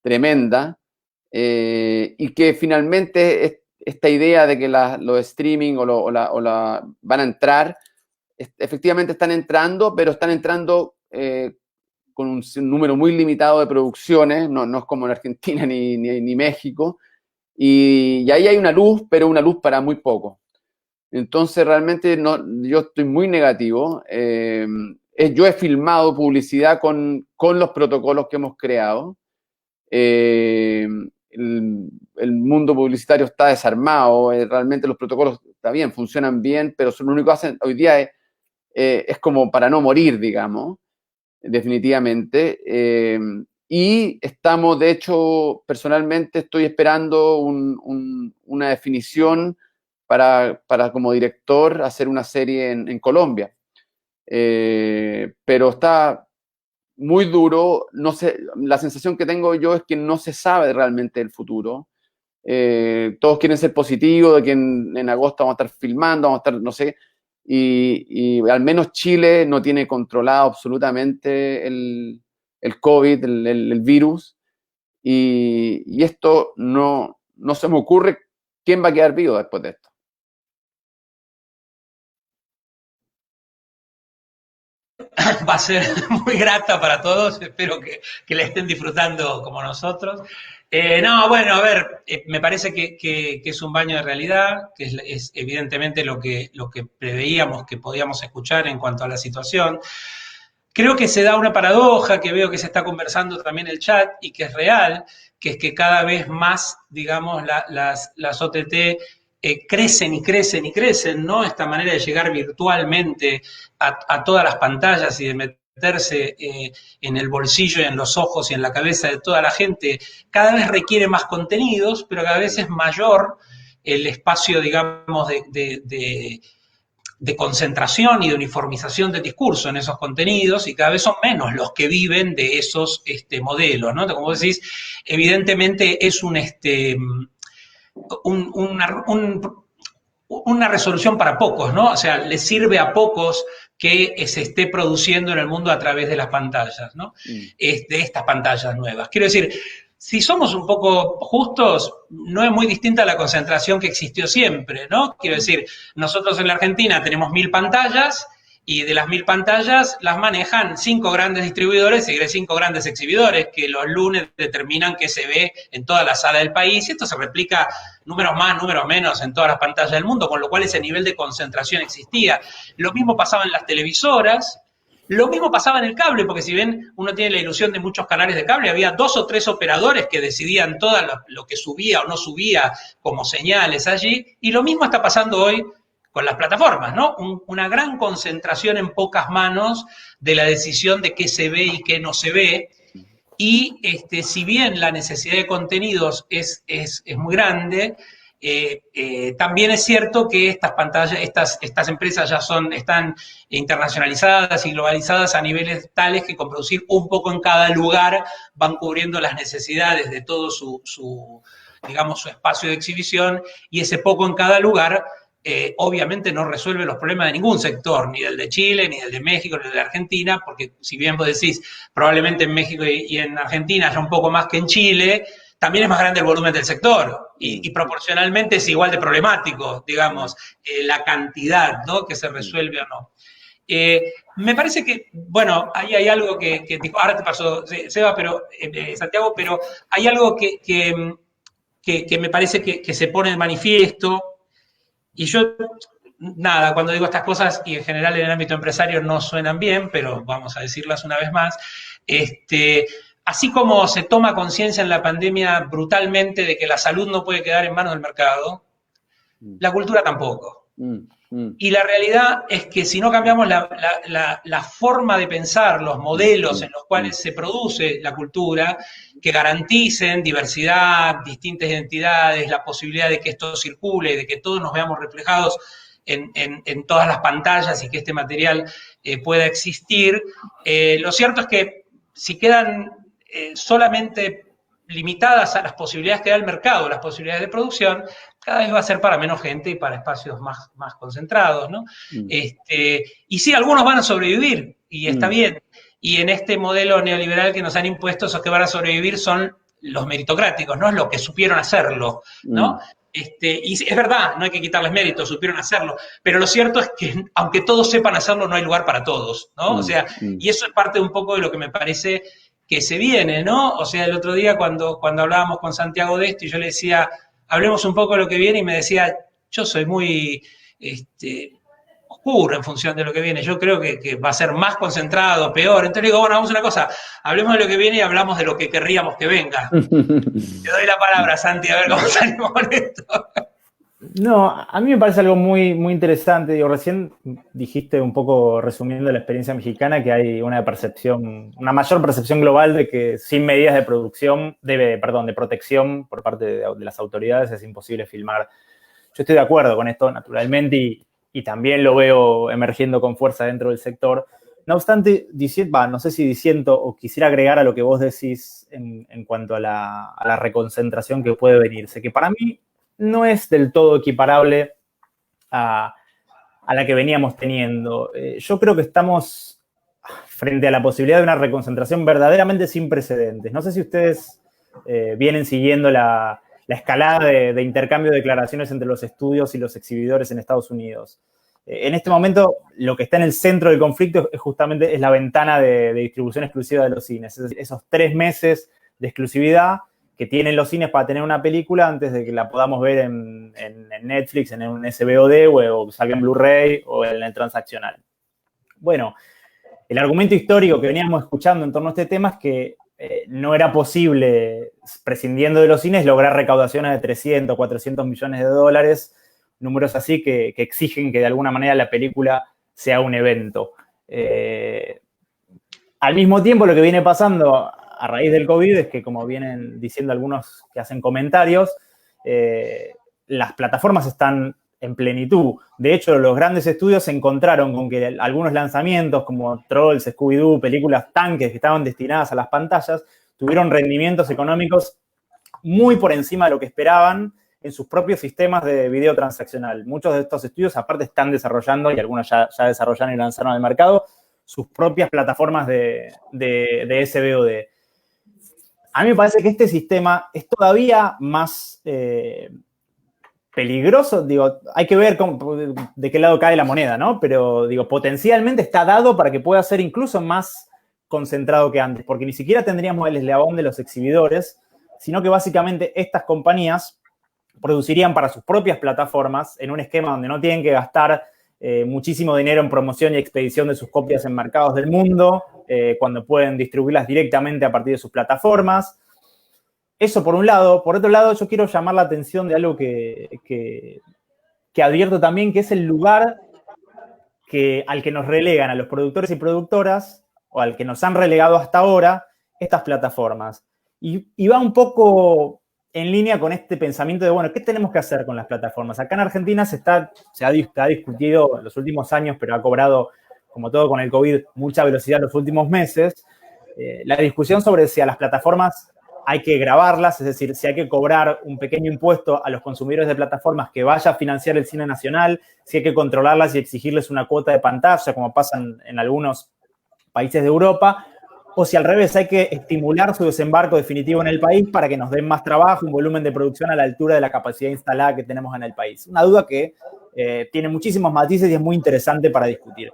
tremenda, y que finalmente esta idea de que los streaming van a entrar, efectivamente están entrando, pero están entrando con un número muy limitado de producciones, no es como en Argentina ni México, y ahí hay una luz, pero una luz para muy poco. Entonces realmente yo estoy muy negativo. Yo he filmado publicidad con los protocolos que hemos creado. El mundo publicitario está desarmado, realmente los protocolos está bien, funcionan bien, pero lo único que hacen hoy día es como para no morir, digamos, definitivamente. Y estamos, de hecho, personalmente estoy esperando una definición para como director hacer una serie en Colombia. Pero está muy duro, no sé, la sensación que tengo yo es que no se sabe realmente el futuro. Todos quieren ser positivos, de que en agosto vamos a estar filmando, vamos a estar, no sé, y al menos Chile no tiene controlado absolutamente el COVID, el virus, y esto no se me ocurre quién va a quedar vivo después de esto. Va a ser muy grata para todos, espero que la estén disfrutando como nosotros. No, bueno, a ver, me parece que es un baño de realidad, que es evidentemente lo que preveíamos que podíamos escuchar en cuanto a la situación. Creo que se da una paradoja que veo que se está conversando también en el chat y que es real, que es que cada vez más, digamos, las OTT crecen y crecen y crecen, ¿no? Esta manera de llegar virtualmente a todas las pantallas y de meterse en el bolsillo y en los ojos y en la cabeza de toda la gente, cada vez requiere más contenidos, pero cada vez es mayor el espacio, digamos, de concentración y de uniformización del discurso en esos contenidos, y cada vez son menos los que viven de esos modelos, ¿no? Como decís, evidentemente es una resolución para pocos, ¿no? O sea, le sirve a pocos que se esté produciendo en el mundo a través de las pantallas, ¿no? De estas pantallas nuevas. Quiero decir, si somos un poco justos, no es muy distinta a la concentración que existió siempre, ¿no? Quiero decir, nosotros en la Argentina tenemos 1000 pantallas y de las 1000 pantallas las manejan 5 grandes distribuidores y 5 grandes exhibidores que los lunes determinan qué se ve en toda la sala del país, y esto se replica números más, números menos en todas las pantallas del mundo, con lo cual ese nivel de concentración existía. Lo mismo pasaba en las televisoras. Lo mismo pasaba en el cable, porque si bien uno tiene la ilusión de muchos canales de cable, había 2 o 3 operadores que decidían todo lo que subía o no subía como señales allí, y lo mismo está pasando hoy con las plataformas, ¿no? Una gran concentración en pocas manos de la decisión de qué se ve y qué no se ve, y si bien la necesidad de contenidos es muy grande, también es cierto que estas pantallas, estas empresas ya están internacionalizadas y globalizadas a niveles tales que con producir un poco en cada lugar van cubriendo las necesidades de todo su espacio de exhibición, y ese poco en cada lugar obviamente no resuelve los problemas de ningún sector, ni del de Chile, ni del de México, ni del de Argentina, porque si bien vos decís, probablemente en México y en Argentina haya un poco más que en Chile, también es más grande el volumen del sector y proporcionalmente es igual de problemático, digamos, la cantidad, ¿no?, que se resuelve o no. Me parece que, bueno, ahí hay algo que ahora te pasó, Seba, Santiago, pero hay algo que me parece que se pone de manifiesto, y yo, nada, cuando digo estas cosas, y en general en el ámbito empresario no suenan bien, pero vamos a decirlas una vez más, así como se toma conciencia en la pandemia brutalmente de que la salud no puede quedar en manos del mercado, la cultura tampoco. Y la realidad es que si no cambiamos la forma de pensar, los modelos en los cuales se produce la cultura, que garanticen diversidad, distintas identidades, la posibilidad de que esto circule, de que todos nos veamos reflejados en todas las pantallas y que este material pueda existir. Lo cierto es que si quedan solamente limitadas a las posibilidades que da el mercado, las posibilidades de producción, cada vez va a ser para menos gente y para espacios más concentrados, ¿no? Y sí, algunos van a sobrevivir, y está bien. Y en este modelo neoliberal que nos han impuesto, esos que van a sobrevivir son los meritocráticos, ¿no? Los que supieron hacerlo, ¿no? Y es verdad, no hay que quitarles mérito, supieron hacerlo, pero lo cierto es que aunque todos sepan hacerlo, no hay lugar para todos, ¿no? O sea, y eso es parte un poco de lo que me parece que se viene, ¿no? O sea, el otro día cuando hablábamos con Santiago de esto y yo le decía, hablemos un poco de lo que viene, y me decía, yo soy muy oscuro en función de lo que viene, yo creo que va a ser más concentrado, peor. Entonces le digo, bueno, vamos a una cosa, hablemos de lo que viene y hablamos de lo que querríamos que venga. Te doy la palabra, Santi, a ver cómo salimos con esto. No, a mí me parece algo muy, muy interesante. Digo, recién dijiste un poco, resumiendo la experiencia mexicana, que hay una mayor percepción global de que sin medidas de de protección por parte de las autoridades es imposible filmar. Yo estoy de acuerdo con esto, naturalmente, y también lo veo emergiendo con fuerza dentro del sector. No obstante, no sé si diciendo o quisiera agregar a lo que vos decís en cuanto a la reconcentración que puede venirse, que para mí no es del todo equiparable a la que veníamos teniendo. Yo creo que estamos frente a la posibilidad de una reconcentración verdaderamente sin precedentes. No sé si ustedes vienen siguiendo la escalada de intercambio de declaraciones entre los estudios y los exhibidores en Estados Unidos. En este momento, lo que está en el centro del conflicto es la ventana de distribución exclusiva de los cines. Es decir, esos 3 meses de exclusividad que tienen los cines para tener una película antes de que la podamos ver en Netflix, en un SVOD o salga en Blu-ray o en el transaccional. Bueno, el argumento histórico que veníamos escuchando en torno a este tema es que no era posible, prescindiendo de los cines, lograr recaudaciones de 300, 400 millones de dólares, números así que exigen que de alguna manera la película sea un evento. Al mismo tiempo, lo que viene pasando a raíz del COVID es que, como vienen diciendo algunos que hacen comentarios, las plataformas están en plenitud. De hecho, los grandes estudios se encontraron con que algunos lanzamientos como Trolls, Scooby-Doo, películas tanques que estaban destinadas a las pantallas, tuvieron rendimientos económicos muy por encima de lo que esperaban en sus propios sistemas de video transaccional. Muchos de estos estudios, aparte, están desarrollando, y algunos ya desarrollaron y lanzaron al mercado, sus propias plataformas de SVOD. A mí me parece que este sistema es todavía más peligroso. Digo, hay que ver de qué lado cae la moneda, ¿no? Pero, digo, potencialmente está dado para que pueda ser incluso más concentrado que antes, porque ni siquiera tendríamos el eslabón de los exhibidores, sino que básicamente estas compañías producirían para sus propias plataformas en un esquema donde no tienen que gastar muchísimo dinero en promoción y expedición de sus copias en mercados del mundo, cuando pueden distribuirlas directamente a partir de sus plataformas. Eso por un lado. Por otro lado, yo quiero llamar la atención de algo que advierto también, que es el lugar al que nos relegan a los productores y productoras, o al que nos han relegado hasta ahora, estas plataformas. Y va un poco en línea con este pensamiento de, bueno, ¿qué tenemos que hacer con las plataformas? Acá en Argentina se ha discutido en los últimos años, pero ha cobrado, como todo con el COVID, mucha velocidad en los últimos meses, la discusión sobre si a las plataformas hay que grabarlas, es decir, si hay que cobrar un pequeño impuesto a los consumidores de plataformas que vaya a financiar el cine nacional, si hay que controlarlas y exigirles una cuota de pantalla, como pasa en algunos países de Europa, o si al revés hay que estimular su desembarco definitivo en el país para que nos den más trabajo, un volumen de producción a la altura de la capacidad instalada que tenemos en el país. Una duda que tiene muchísimos matices y es muy interesante para discutir.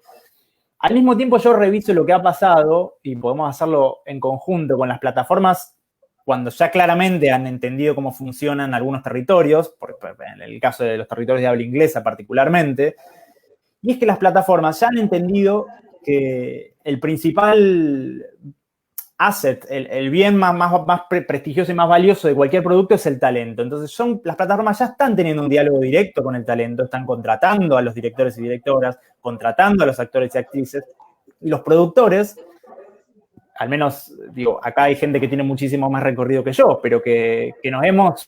Al mismo tiempo, yo reviso lo que ha pasado, y podemos hacerlo en conjunto con las plataformas, cuando ya claramente han entendido cómo funcionan algunos territorios, en el caso de los territorios de habla inglesa particularmente, y es que las plataformas ya han entendido que el principal asset, el bien más prestigioso y más valioso de cualquier producto es el talento. Entonces, las plataformas ya están teniendo un diálogo directo con el talento, están contratando a los directores y directoras, contratando a los actores y actrices, y los productores, al menos, digo, acá hay gente que tiene muchísimo más recorrido que yo, pero que nos hemos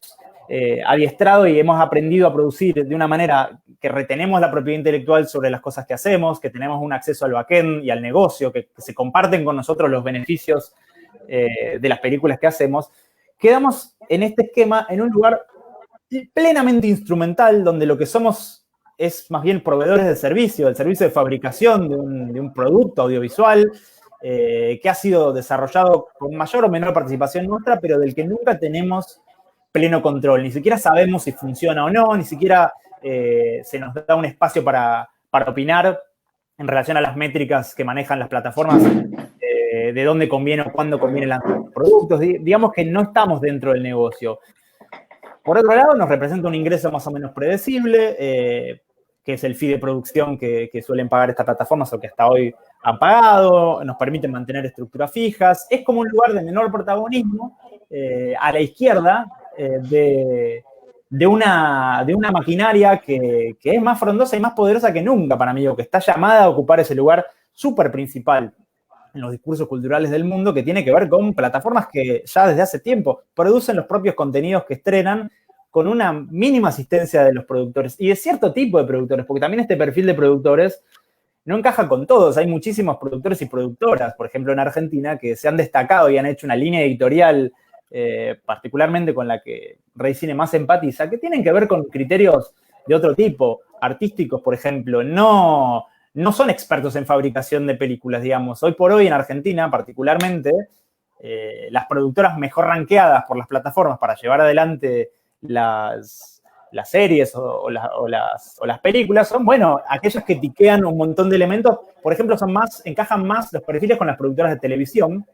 adiestrado y hemos aprendido a producir de una manera que retenemos la propiedad intelectual sobre las cosas que hacemos, que tenemos un acceso al backend y al negocio, que se comparten con nosotros los beneficios de las películas que hacemos, quedamos en este esquema en un lugar plenamente instrumental, donde lo que somos es más bien proveedores de servicio, del servicio de fabricación de un producto audiovisual que ha sido desarrollado con mayor o menor participación nuestra, pero del que nunca tenemos pleno control. Ni siquiera sabemos si funciona o no, ni siquiera se nos da un espacio para opinar en relación a las métricas que manejan las plataformas, de dónde conviene o cuándo conviene lanzar productos. Digamos que no estamos dentro del negocio. Por otro lado, nos representa un ingreso más o menos predecible, que es el fee de producción que suelen pagar estas plataformas o que hasta hoy han pagado, nos permite mantener estructuras fijas. Es como un lugar de menor protagonismo a la izquierda de una maquinaria que es más frondosa y más poderosa que nunca para mí, o que está llamada a ocupar ese lugar súper principal en los discursos culturales del mundo, que tiene que ver con plataformas que ya desde hace tiempo producen los propios contenidos que estrenan con una mínima asistencia de los productores y de cierto tipo de productores, porque también este perfil de productores no encaja con todos. Hay muchísimos productores y productoras, por ejemplo, en Argentina, que se han destacado y han hecho una línea editorial, particularmente con la que Rey Cine más empatiza, que tienen que ver con criterios de otro tipo, artísticos, por ejemplo. No son expertos en fabricación de películas, digamos. Hoy por hoy en Argentina, particularmente, las productoras mejor rankeadas por las plataformas para llevar adelante las series o las películas son, bueno, aquellas que tiquean un montón de elementos. Por ejemplo, encajan más los perfiles con las productoras de televisión,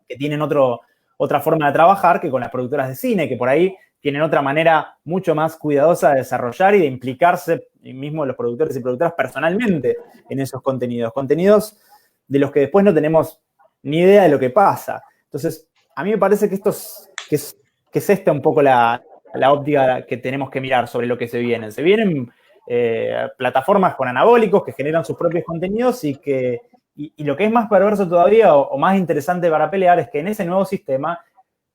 que tienen otra forma de trabajar que con las productoras de cine, que por ahí tienen otra manera mucho más cuidadosa de desarrollar y de implicarse mismo los productores y productoras personalmente en esos contenidos. Contenidos de los que después no tenemos ni idea de lo que pasa. Entonces, a mí me parece que es esta un poco la óptica que tenemos que mirar sobre lo que se viene. Se vienen plataformas con anabólicos que generan sus propios contenidos y lo que es más perverso todavía o más interesante para pelear es que en ese nuevo sistema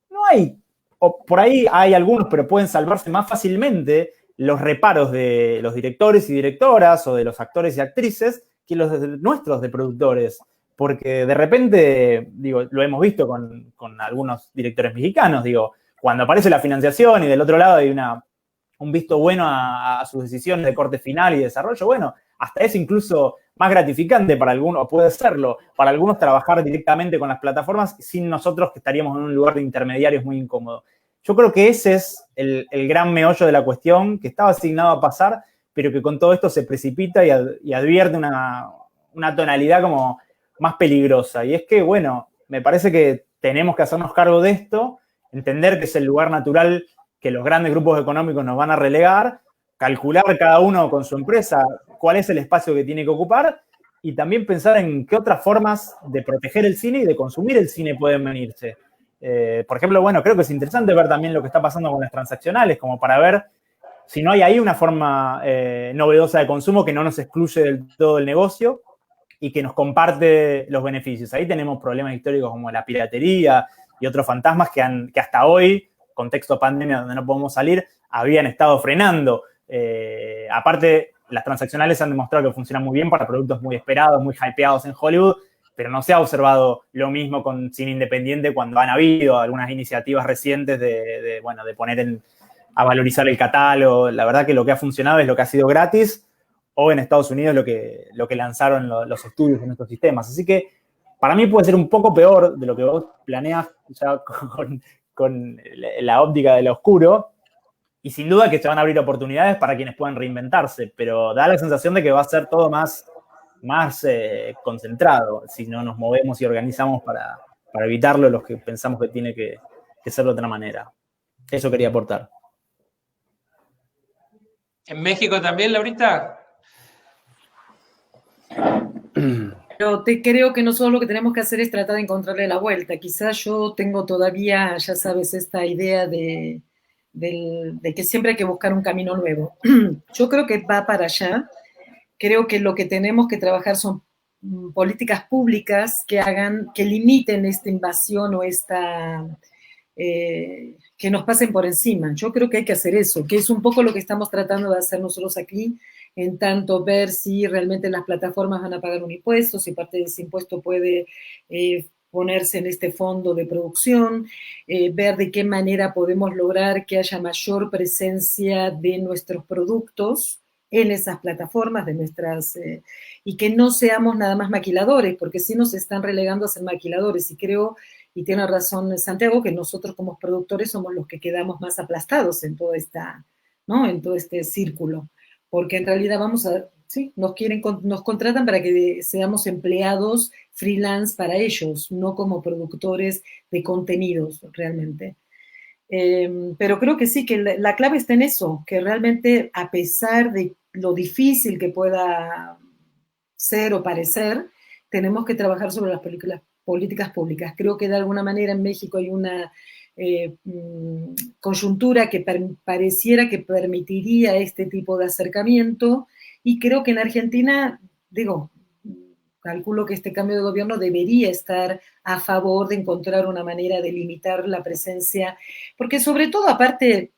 no hay, o por ahí hay algunos, pero pueden salvarse más fácilmente los reparos de los directores y directoras o de los actores y actrices que los nuestros de productores. Porque de repente, digo, lo hemos visto con algunos directores mexicanos, digo, cuando aparece la financiación y del otro lado hay un visto bueno a sus decisiones de corte final y desarrollo, bueno, hasta es incluso más gratificante para algunos, o puede serlo, para algunos trabajar directamente con las plataformas sin nosotros, que estaríamos en un lugar de intermediarios muy incómodo. Yo creo que ese es el gran meollo de la cuestión, que estaba asignado a pasar, pero que con todo esto se precipita y advierte una tonalidad como más peligrosa. Y es que, bueno, me parece que tenemos que hacernos cargo de esto, entender que es el lugar natural que los grandes grupos económicos nos van a relegar, calcular cada uno con su empresa cuál es el espacio que tiene que ocupar y también pensar en qué otras formas de proteger el cine y de consumir el cine pueden venirse. Por ejemplo, bueno, creo que es interesante ver también lo que está pasando con las transaccionales, como para ver si no hay ahí una forma novedosa de consumo que no nos excluye del todo del negocio y que nos comparte los beneficios. Ahí tenemos problemas históricos como la piratería y otros fantasmas que hasta hoy, contexto pandemia donde no podemos salir, habían estado frenando. Aparte, las transaccionales han demostrado que funcionan muy bien para productos muy esperados, muy hypeados en Hollywood, pero no se ha observado lo mismo con cine independiente cuando han habido algunas iniciativas recientes de poner a valorizar el catálogo. La verdad que lo que ha funcionado es lo que ha sido gratis, o en Estados Unidos lo que lanzaron los estudios en estos sistemas. Así que para mí puede ser un poco peor de lo que vos planeas ya con la óptica de lo oscuro, y sin duda que se van a abrir oportunidades para quienes puedan reinventarse, pero da la sensación de que va a ser todo más concentrado si no nos movemos y organizamos para evitarlo los que pensamos que tiene que ser de otra manera. Eso quería aportar. ¿En México también, Laurita? Pero creo que nosotros lo que tenemos que hacer es tratar de encontrarle la vuelta. Quizás yo tengo todavía, ya sabes, esta idea de que siempre hay que buscar un camino nuevo. Yo creo que va para allá. Creo que lo que tenemos que trabajar son políticas públicas que limiten esta invasión o esta que nos pasen por encima. Yo creo que hay que hacer eso, que es un poco lo que estamos tratando de hacer nosotros aquí, en tanto ver si realmente las plataformas van a pagar un impuesto, si parte de ese impuesto puede ponerse en este fondo de producción, ver de qué manera podemos lograr que haya mayor presencia de nuestros productos en esas plataformas, y que no seamos nada más maquiladores, porque sí nos están relegando a ser maquiladores, y creo, y tiene razón Santiago, que nosotros como productores somos los que quedamos más aplastados en toda ¿no? En todo este círculo, porque en realidad sí, nos contratan para que seamos empleados freelance para ellos, no como productores de contenidos realmente. Pero creo que sí, que la clave está en eso, que realmente a pesar de lo difícil que pueda ser o parecer, tenemos que trabajar sobre las políticas públicas. Creo que de alguna manera en México hay una coyuntura que pareciera que permitiría este tipo de acercamiento, y creo que en Argentina, calculo que este cambio de gobierno debería estar a favor de encontrar una manera de limitar la presencia, porque sobre todo, aparte,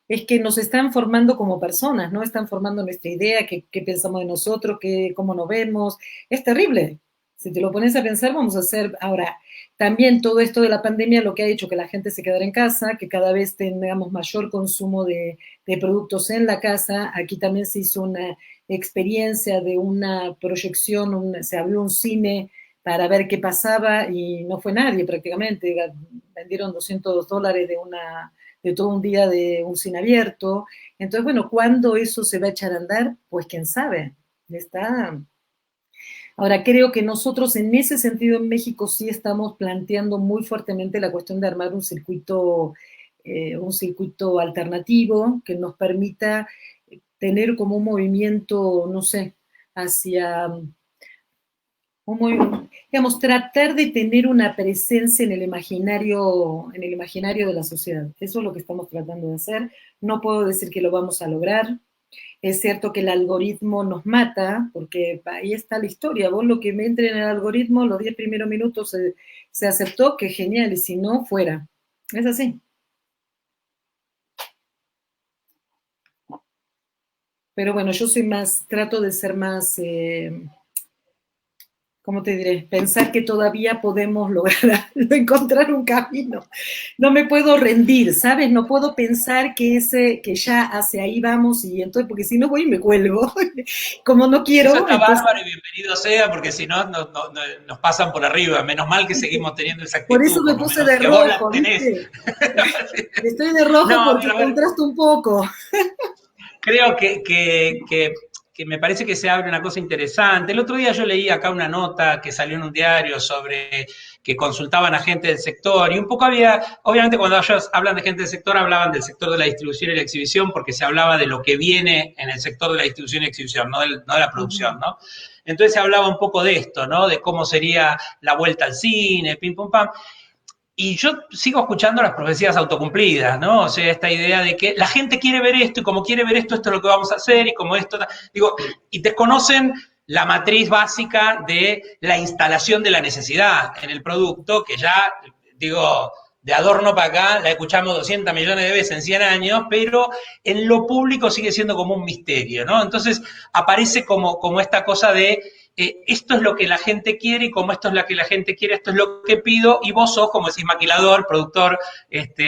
es que nos están formando como personas, ¿no? Están formando nuestra idea, qué pensamos de nosotros, cómo nos vemos. Es terrible. Si te lo pones a pensar, vamos a hacer ahora. También todo esto de la pandemia lo que ha hecho que la gente se quedara en casa, que cada vez tengamos mayor consumo de productos en la casa. Aquí también se hizo una experiencia de una proyección, se abrió un cine para ver qué pasaba y no fue nadie prácticamente. Vendieron $200 de todo un día de un cine abierto. Entonces, bueno, ¿cuándo eso se va a echar a andar? Pues quién sabe. Está. Ahora, creo que nosotros en ese sentido en México sí estamos planteando muy fuertemente la cuestión de armar un circuito alternativo que nos permita tener como un movimiento, no sé, hacia digamos, tratar de tener una presencia en el imaginario de la sociedad. Eso es lo que estamos tratando de hacer. No puedo decir que lo vamos a lograr. Es cierto que el algoritmo nos mata, porque ahí está la historia. Vos lo que me entre en el algoritmo, los 10 primeros minutos se aceptó, que genial, y si no, fuera. Es así. Pero bueno, yo trato de ser más, ¿cómo te diré? Pensar que todavía podemos lograr encontrar un camino. No me puedo rendir, ¿sabes? No puedo pensar que ya hacia ahí vamos, y entonces, porque si no voy y me cuelgo. Como no quiero. Eso está bárbaro y bienvenido sea, porque si no, nos pasan por arriba. Menos mal que seguimos teniendo esa actitud. Por eso me puse de rojo, ¿viste? Estoy de rojo porque contrasto un poco. Creo que me parece que se abre una cosa interesante. El otro día yo leí acá una nota que salió en un diario sobre que consultaban a gente del sector, y un poco obviamente cuando ellos hablan de gente del sector, hablaban del sector de la distribución y la exhibición, porque se hablaba de lo que viene en el sector de la distribución y exhibición, no de la producción, ¿no? Entonces se hablaba un poco de esto, ¿no? De cómo sería la vuelta al cine, pim, pum, pam. Y yo sigo escuchando las profecías autocumplidas, ¿no? O sea, esta idea de que la gente quiere ver esto, y como quiere ver esto, esto es lo que vamos a hacer, y como esto, y desconocen la matriz básica de la instalación de la necesidad en el producto, que ya, de adorno para acá, la escuchamos 200 millones de veces en 100 años, pero en lo público sigue siendo como un misterio, ¿no? Entonces aparece como esta cosa de esto es lo que la gente quiere, y como esto es lo que la gente quiere, esto es lo que pido, y vos sos, como decís, maquilador, productor,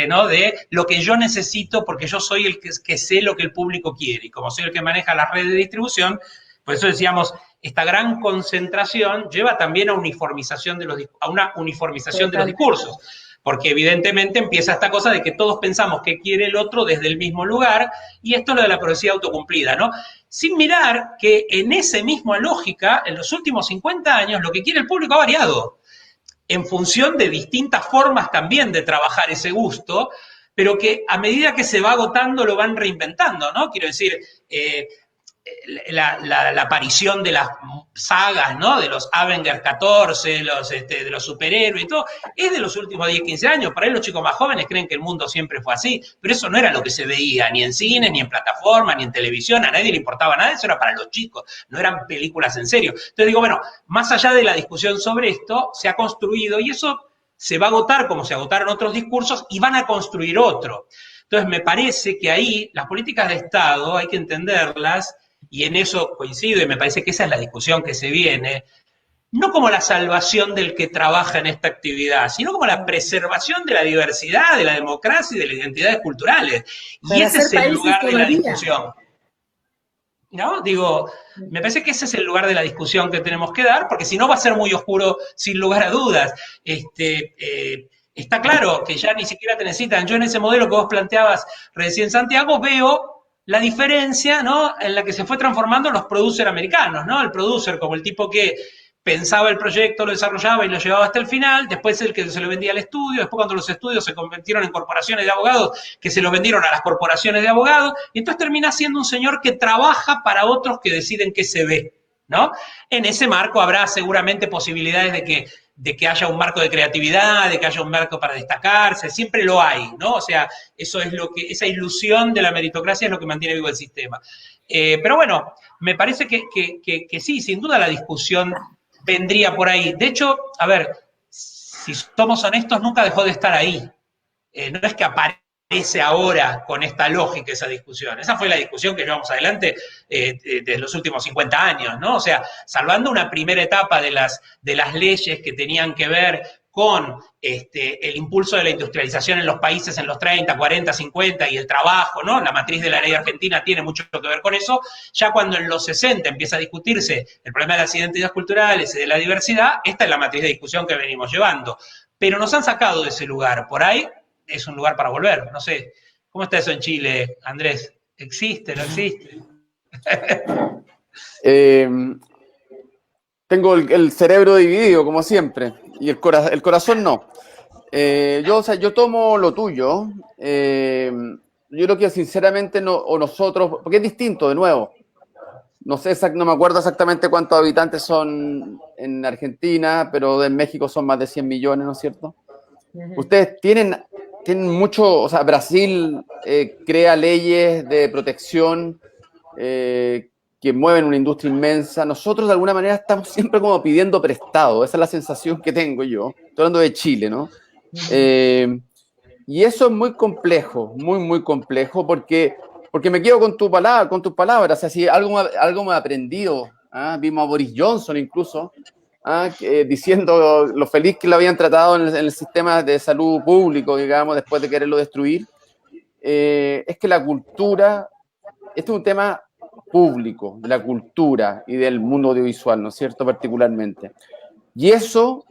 ¿no? De lo que yo necesito, porque yo soy el que sé lo que el público quiere, y como soy el que maneja las redes de distribución, por eso decíamos, esta gran concentración lleva también a una uniformización de los discursos, porque evidentemente empieza esta cosa de que todos pensamos que quiere el otro desde el mismo lugar, y esto es lo de la profecía autocumplida, ¿no? Sin mirar que en esa misma lógica, en los últimos 50 años, lo que quiere el público ha variado, en función de distintas formas también de trabajar ese gusto, pero que a medida que se va agotando lo van reinventando, ¿no? Quiero decir, la aparición de las sagas, ¿no? De los Avengers 14, de los superhéroes y todo, es de los últimos 10, 15 años. Para ahí los chicos más jóvenes creen que el mundo siempre fue así, pero eso no era lo que se veía, ni en cine, ni en plataforma, ni en televisión, a nadie le importaba nada, eso era para los chicos, no eran películas en serio. Entonces digo, bueno, más allá de la discusión sobre esto, se ha construido, y eso se va a agotar como se agotaron otros discursos y van a construir otro. Entonces, me parece que ahí las políticas de Estado hay que entenderlas, y en eso coincido, y me parece que esa es la discusión que se viene, no como la salvación del que trabaja en esta actividad, sino como la preservación de la diversidad, de la democracia y de las identidades culturales. Y ese es el lugar de la discusión. ¿No? Digo, me parece que ese es el lugar de la discusión que tenemos que dar, porque si no va a ser muy oscuro, sin lugar a dudas. Está claro que ya ni siquiera te necesitan. Yo en ese modelo que vos planteabas recién, Santiago, veo la diferencia, ¿no?, en la que se fue transformando los producers americanos, ¿no? El producer como el tipo que pensaba el proyecto, lo desarrollaba y lo llevaba hasta el final, después el que se lo vendía al estudio, después cuando los estudios se convirtieron en corporaciones de abogados, que se los vendieron a las corporaciones de abogados, y entonces termina siendo un señor que trabaja para otros que deciden qué se ve, ¿no? En ese marco habrá seguramente posibilidades de que haya un marco de creatividad, de que haya un marco para destacarse, siempre lo hay, ¿no? O sea, eso es lo que, esa ilusión de la meritocracia es lo que mantiene vivo el sistema. Pero bueno, me parece que sí, sin duda la discusión vendría por ahí. De hecho, a ver, si somos honestos, nunca dejó de estar ahí. No es que aparece ahora con esta lógica esa discusión. Esa fue la discusión que llevamos adelante desde los últimos 50 años, ¿no? O sea, salvando una primera etapa de las leyes que tenían que ver con el impulso de la industrialización en los países en los 30, 40, 50 y el trabajo, ¿no? La matriz de la ley argentina tiene mucho que ver con eso. Ya cuando en los 60 empieza a discutirse el problema de las identidades culturales y de la diversidad, esta es la matriz de discusión que venimos llevando. Pero nos han sacado de ese lugar. Por ahí es un lugar para volver. No sé, ¿cómo está eso en Chile, Andrés? ¿Existe? ¿No existe? Tengo el cerebro dividido, como siempre, y el corazón no. Yo tomo lo tuyo. Yo creo que sinceramente nosotros, porque es distinto, de nuevo. No me acuerdo exactamente cuántos habitantes son en Argentina, pero en México son más de 100 millones, ¿no es cierto? Ustedes tienen mucho, o sea, Brasil crea leyes de protección que mueven una industria inmensa. Nosotros de alguna manera estamos siempre como pidiendo prestado, esa es la sensación que tengo yo. Estoy hablando de Chile, ¿no? Y eso es muy complejo, muy, muy complejo, porque me quedo con tus palabras. O sea, si algo me ha aprendido, vimos a Boris Johnson incluso, diciendo lo feliz que lo habían tratado en el sistema de salud público, digamos, después de quererlo destruir, es que la cultura, este es un tema público, de la cultura y del mundo audiovisual, ¿no es cierto?, particularmente. Y eso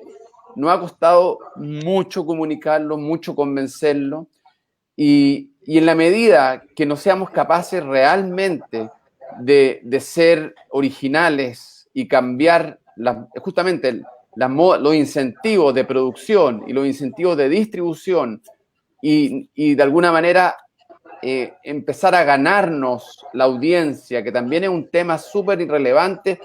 nos ha costado mucho comunicarlo, mucho convencerlo, y en la medida que no seamos capaces realmente de ser originales y cambiar justamente los incentivos de producción y los incentivos de distribución y de alguna manera empezar a ganarnos la audiencia, que también es un tema súper irrelevante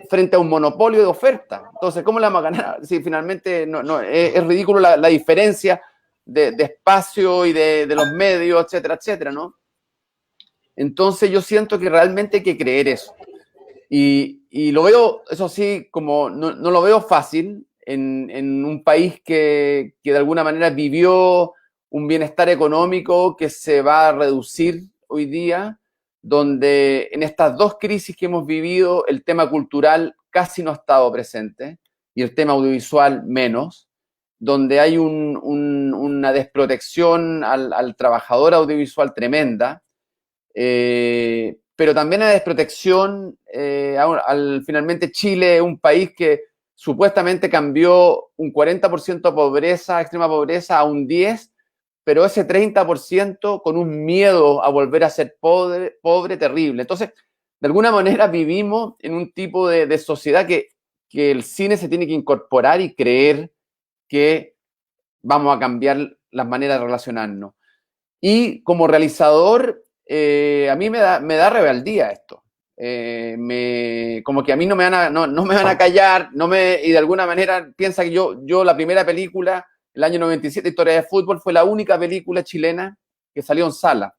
frente a un monopolio de oferta. Entonces, ¿cómo la vamos a ganar? Si finalmente es ridículo la diferencia de espacio y de los medios, etcétera, etcétera, ¿no? Entonces yo siento que realmente hay que creer eso. Y lo veo, eso sí, como no lo veo fácil en un país que de alguna manera vivió un bienestar económico que se va a reducir hoy día, donde en estas dos crisis que hemos vivido el tema cultural casi no ha estado presente y el tema audiovisual menos, donde hay una desprotección al trabajador audiovisual tremenda, pero también hay desprotección finalmente Chile es un país que supuestamente cambió un 40% de pobreza, extrema pobreza, a un 10%, pero ese 30% con un miedo a volver a ser pobre terrible. Entonces, de alguna manera vivimos en un tipo de sociedad que el cine se tiene que incorporar y creer que vamos a cambiar las maneras de relacionarnos. Y como realizador, a mí me da rebeldía esto. Como que a mí no me van a callar, y de alguna manera piensa que yo la primera película, el año 97, Historia de Fútbol, fue la única película chilena que salió en sala.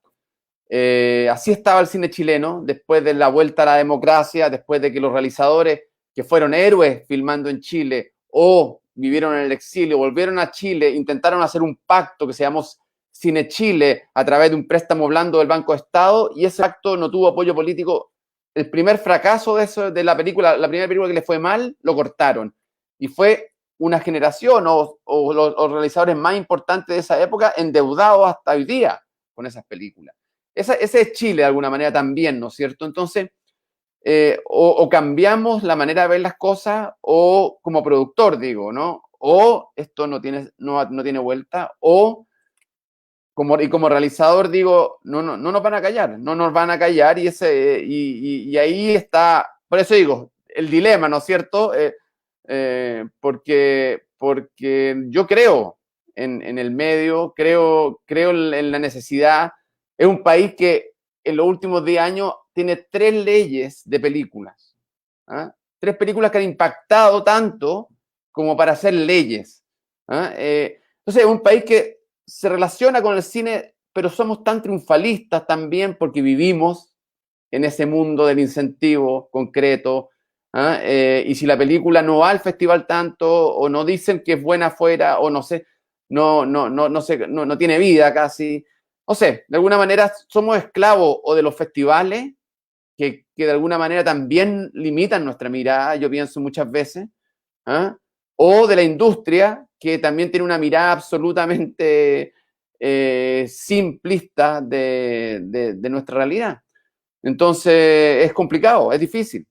Así estaba el cine chileno, después de la vuelta a la democracia, después de que los realizadores que fueron héroes filmando en Chile o vivieron en el exilio, volvieron a Chile, intentaron hacer un pacto que se llamó Cine Chile a través de un préstamo blando del Banco de Estado, y ese pacto no tuvo apoyo político. El primer fracaso de la película, la primera película que le fue mal, lo cortaron. Y fue una generación o los realizadores más importantes de esa época endeudados hasta hoy día con esas películas. Ese es Chile de alguna manera también, ¿no es cierto? Entonces, o cambiamos la manera de ver las cosas, o como productor digo, ¿no? O esto no tiene vuelta, o como realizador digo, no nos van a callar, no nos van a callar, y ahí está, por eso digo, el dilema, ¿no es cierto? Porque yo creo en el medio, creo en la necesidad. Es un país que en los últimos 10 años tiene 3 leyes de películas. 3 películas que han impactado tanto como para hacer leyes. Entonces es un país que se relaciona con el cine, pero somos tan triunfalistas también porque vivimos en ese mundo del incentivo concreto. Y si la película no va al festival tanto, o no dicen que es buena afuera, o no sé, no tiene vida casi. No sé, de alguna manera somos esclavos o de los festivales, que de alguna manera también limitan nuestra mirada, yo pienso muchas veces, o de la industria, que también tiene una mirada absolutamente simplista de nuestra realidad. Entonces es complicado, es difícil.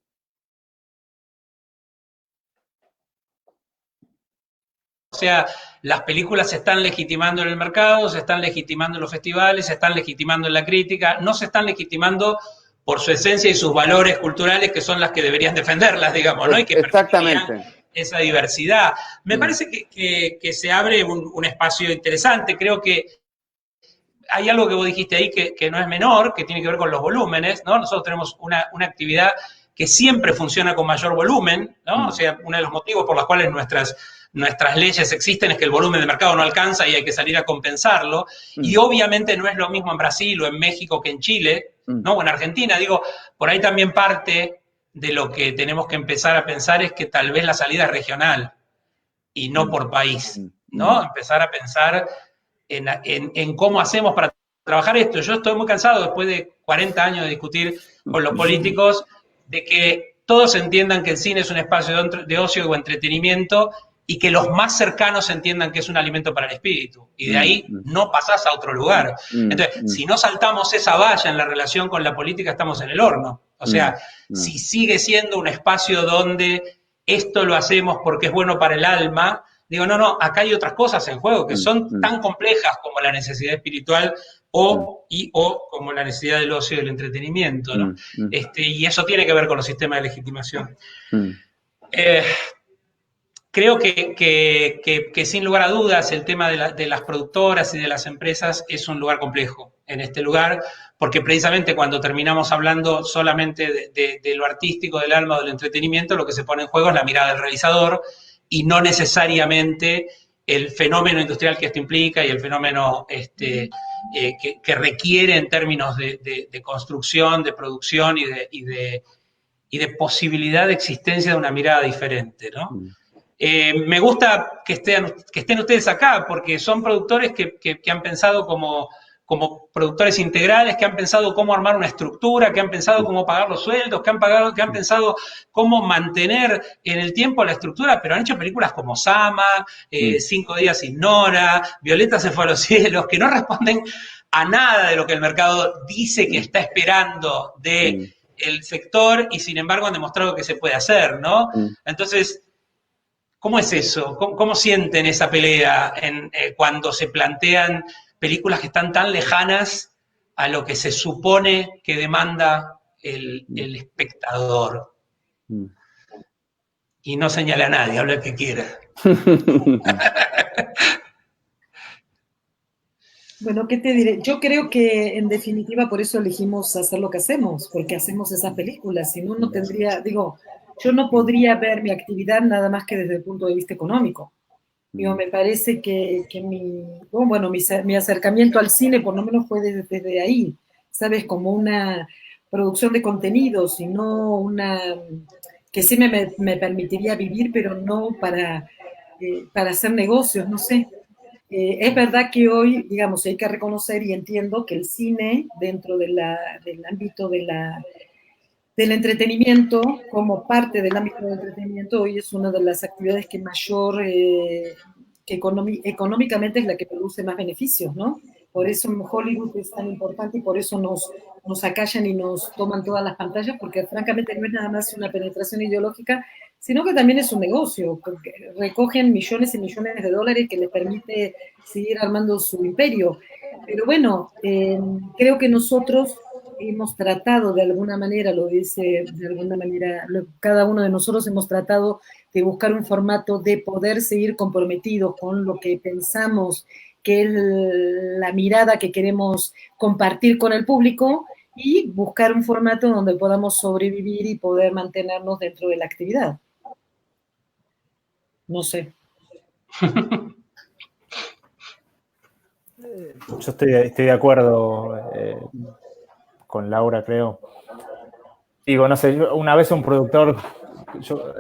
O sea, las películas se están legitimando en el mercado, se están legitimando en los festivales, se están legitimando en la crítica, no se están legitimando por su esencia y sus valores culturales, que son las que deberían defenderlas, digamos, ¿no? Y que permitirían esa diversidad. Me parece que se abre un espacio interesante. Creo que hay algo que vos dijiste ahí que no es menor, que tiene que ver con los volúmenes, ¿no? Nosotros tenemos una actividad que siempre funciona con mayor volumen, ¿no? O sea, uno de los motivos por los cuales nuestras leyes existen es que el volumen de mercado no alcanza y hay que salir a compensarlo. Y obviamente no es lo mismo en Brasil o en México que en Chile, ¿no? O en Argentina. Digo, por ahí también parte de lo que tenemos que empezar a pensar es que tal vez la salida es regional y no por país, ¿no? Empezar a pensar en cómo hacemos para trabajar esto. Yo estoy muy cansado, después de 40 años de discutir con los políticos, de que todos entiendan que el cine es un espacio de ocio o entretenimiento, y que los más cercanos entiendan que es un alimento para el espíritu. Y de ahí no pasás a otro lugar. Entonces, si no saltamos esa valla en la relación con la política, estamos en el horno. O sea, si sigue siendo un espacio donde esto lo hacemos porque es bueno para el alma, digo, no, acá hay otras cosas en juego que son tan complejas como la necesidad espiritual o como la necesidad del ocio y del entretenimiento, ¿no? Y eso tiene que ver con los sistemas de legitimación. Creo que sin lugar a dudas el tema de las productoras y de las empresas es un lugar complejo en este lugar, porque precisamente cuando terminamos hablando solamente de lo artístico, del alma, del entretenimiento, lo que se pone en juego es la mirada del realizador y no necesariamente el fenómeno industrial que esto implica y el fenómeno que requiere en términos de construcción, de producción y de posibilidad de existencia de una mirada diferente, ¿no? Me gusta que estén ustedes acá, porque son productores que han pensado como productores integrales, que han pensado cómo armar una estructura, que han pensado cómo pagar los sueldos, que han pensado cómo mantener en el tiempo la estructura, pero han hecho películas como Sama, 5 días sin Nora, Violeta se fue a los cielos, que no responden a nada de lo que el mercado dice que está esperando del sector, y sin embargo han demostrado que se puede hacer, ¿no? Entonces, ¿cómo es eso? ¿Cómo sienten esa pelea cuando se plantean películas que están tan lejanas a lo que se supone que demanda el espectador? Y no señala a nadie, habla el que quiera. Bueno, ¿qué te diré? Yo creo que en definitiva por eso elegimos hacer lo que hacemos, porque hacemos esas películas. Si no, no tendría, digo, yo no podría ver mi actividad nada más que desde el punto de vista económico. Digo, me parece que mi acercamiento al cine por lo menos fue desde ahí, ¿sabes? Como una producción de contenidos y no una que sí me permitiría vivir, pero no para para hacer negocios, no sé. Es verdad que hoy, digamos, hay que reconocer y entiendo que el cine, dentro del ámbito del entretenimiento, como parte del ámbito del entretenimiento, hoy es una de las actividades que mayor, que económicamente es la que produce más beneficios, ¿no? Por eso Hollywood es tan importante y por eso nos acallan y nos toman todas las pantallas, porque francamente no es nada más una penetración ideológica, sino que también es un negocio, porque recogen millones y millones de dólares que les permite seguir armando su imperio. Pero bueno, creo que nosotros hemos tratado de alguna manera, lo dice de alguna manera, cada uno de nosotros hemos tratado de buscar un formato de poder seguir comprometidos con lo que pensamos que es la mirada que queremos compartir con el público y buscar un formato donde podamos sobrevivir y poder mantenernos dentro de la actividad. No sé. Yo estoy de acuerdo con Laura, creo. Digo, no sé, una vez un productor,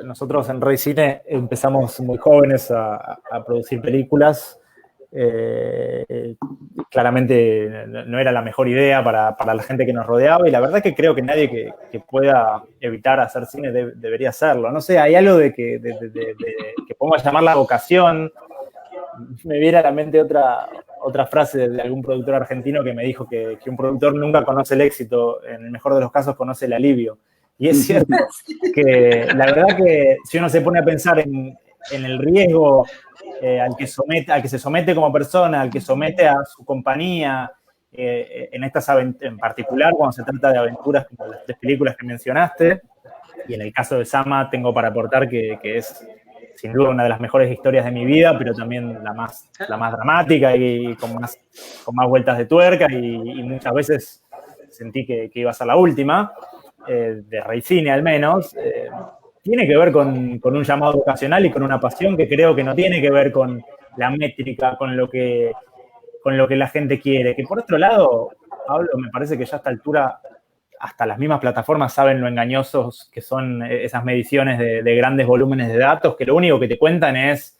nosotros en Rey Cine empezamos muy jóvenes a producir películas. Claramente no era la mejor idea para la gente que nos rodeaba, y la verdad que creo que nadie que pueda evitar hacer cine debería hacerlo. No sé, hay algo de que podemos llamar la vocación. Me viene a la mente otra frase de algún productor argentino que me dijo que un productor nunca conoce el éxito, en el mejor de los casos conoce el alivio. Y es cierto que la verdad que si uno se pone a pensar en el riesgo al que se somete como persona, al que somete a su compañía, en particular cuando se trata de aventuras como las 3 películas que mencionaste, y en el caso de Sama tengo para aportar que es sin duda una de las mejores historias de mi vida, pero también la más dramática y con más vueltas de tuerca, y muchas veces sentí que iba a ser la última, de Rey Cine al menos. Tiene que ver con un llamado vocacional y con una pasión que creo que no tiene que ver con la métrica, con lo que la gente quiere. Que por otro lado, Pablo, me parece que ya a esta altura hasta las mismas plataformas saben lo engañosos que son esas mediciones de grandes volúmenes de datos, que lo único que te cuentan es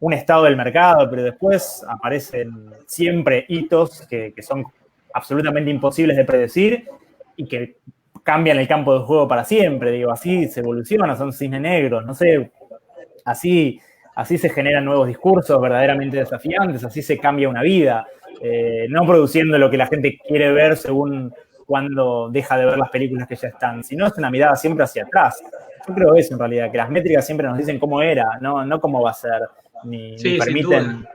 un estado del mercado, pero después aparecen siempre hitos que son absolutamente imposibles de predecir y que cambian el campo de juego para siempre. Digo, así se evoluciona, son cisnes negros, no sé, así se generan nuevos discursos verdaderamente desafiantes, así se cambia una vida, no produciendo lo que la gente quiere ver según cuando deja de ver las películas que ya están, sino es una mirada siempre hacia atrás. Yo creo eso en realidad, que las métricas siempre nos dicen cómo era, no cómo va a ser, ni permiten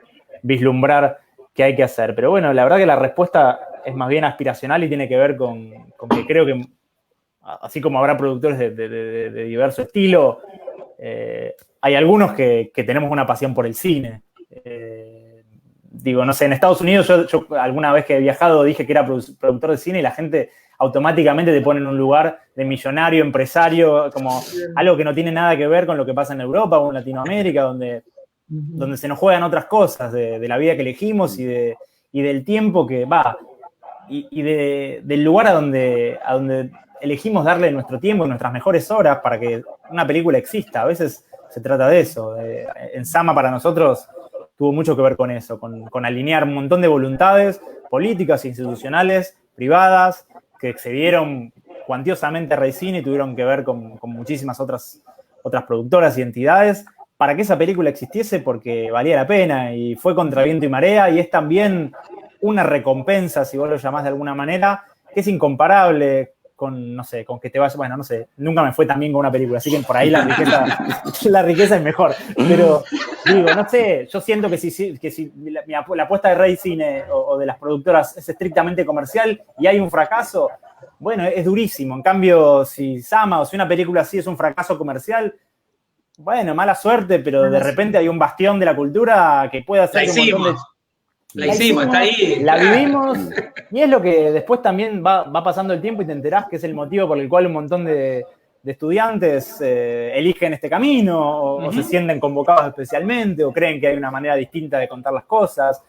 vislumbrar qué hay que hacer. Pero bueno, la verdad que la respuesta es más bien aspiracional y tiene que ver con que creo que, así como habrá productores de diverso estilo, hay algunos que tenemos una pasión por el cine. Digo, no sé, en Estados Unidos yo alguna vez que he viajado dije que era productor de cine y la gente automáticamente te pone en un lugar de millonario, empresario, como algo que no tiene nada que ver con lo que pasa en Europa o en Latinoamérica, donde se nos juegan otras cosas de la vida que elegimos y del tiempo que va, y del lugar a donde elegimos darle nuestro tiempo, nuestras mejores horas para que una película exista. A veces se trata de eso. En Sama para nosotros tuvo mucho que ver con eso, con alinear un montón de voluntades políticas, institucionales, privadas, que excedieron cuantiosamente a Rey Cine y tuvieron que ver con muchísimas otras productoras y entidades para que esa película existiese, porque valía la pena y fue contra viento y marea, y es también una recompensa, si vos lo llamás de alguna manera, que es incomparable con, no sé, con que te vayas, bueno, no sé, nunca me fue tan bien con una película, así que por ahí la riqueza es mejor. Pero, digo, no sé, yo siento que si la apuesta de Rey Cine o de las productoras es estrictamente comercial y hay un fracaso, bueno, es durísimo. En cambio, si Sama o si una película así es un fracaso comercial, bueno, mala suerte, pero de repente hay un bastión de la cultura que puede hacer que un montón de... La hicimos, está ahí. La vivimos, y es lo que después también va pasando el tiempo y te enterás que es el motivo por el cual un montón de estudiantes eligen este camino o se sienten convocados especialmente o creen que hay una manera distinta de contar las cosas.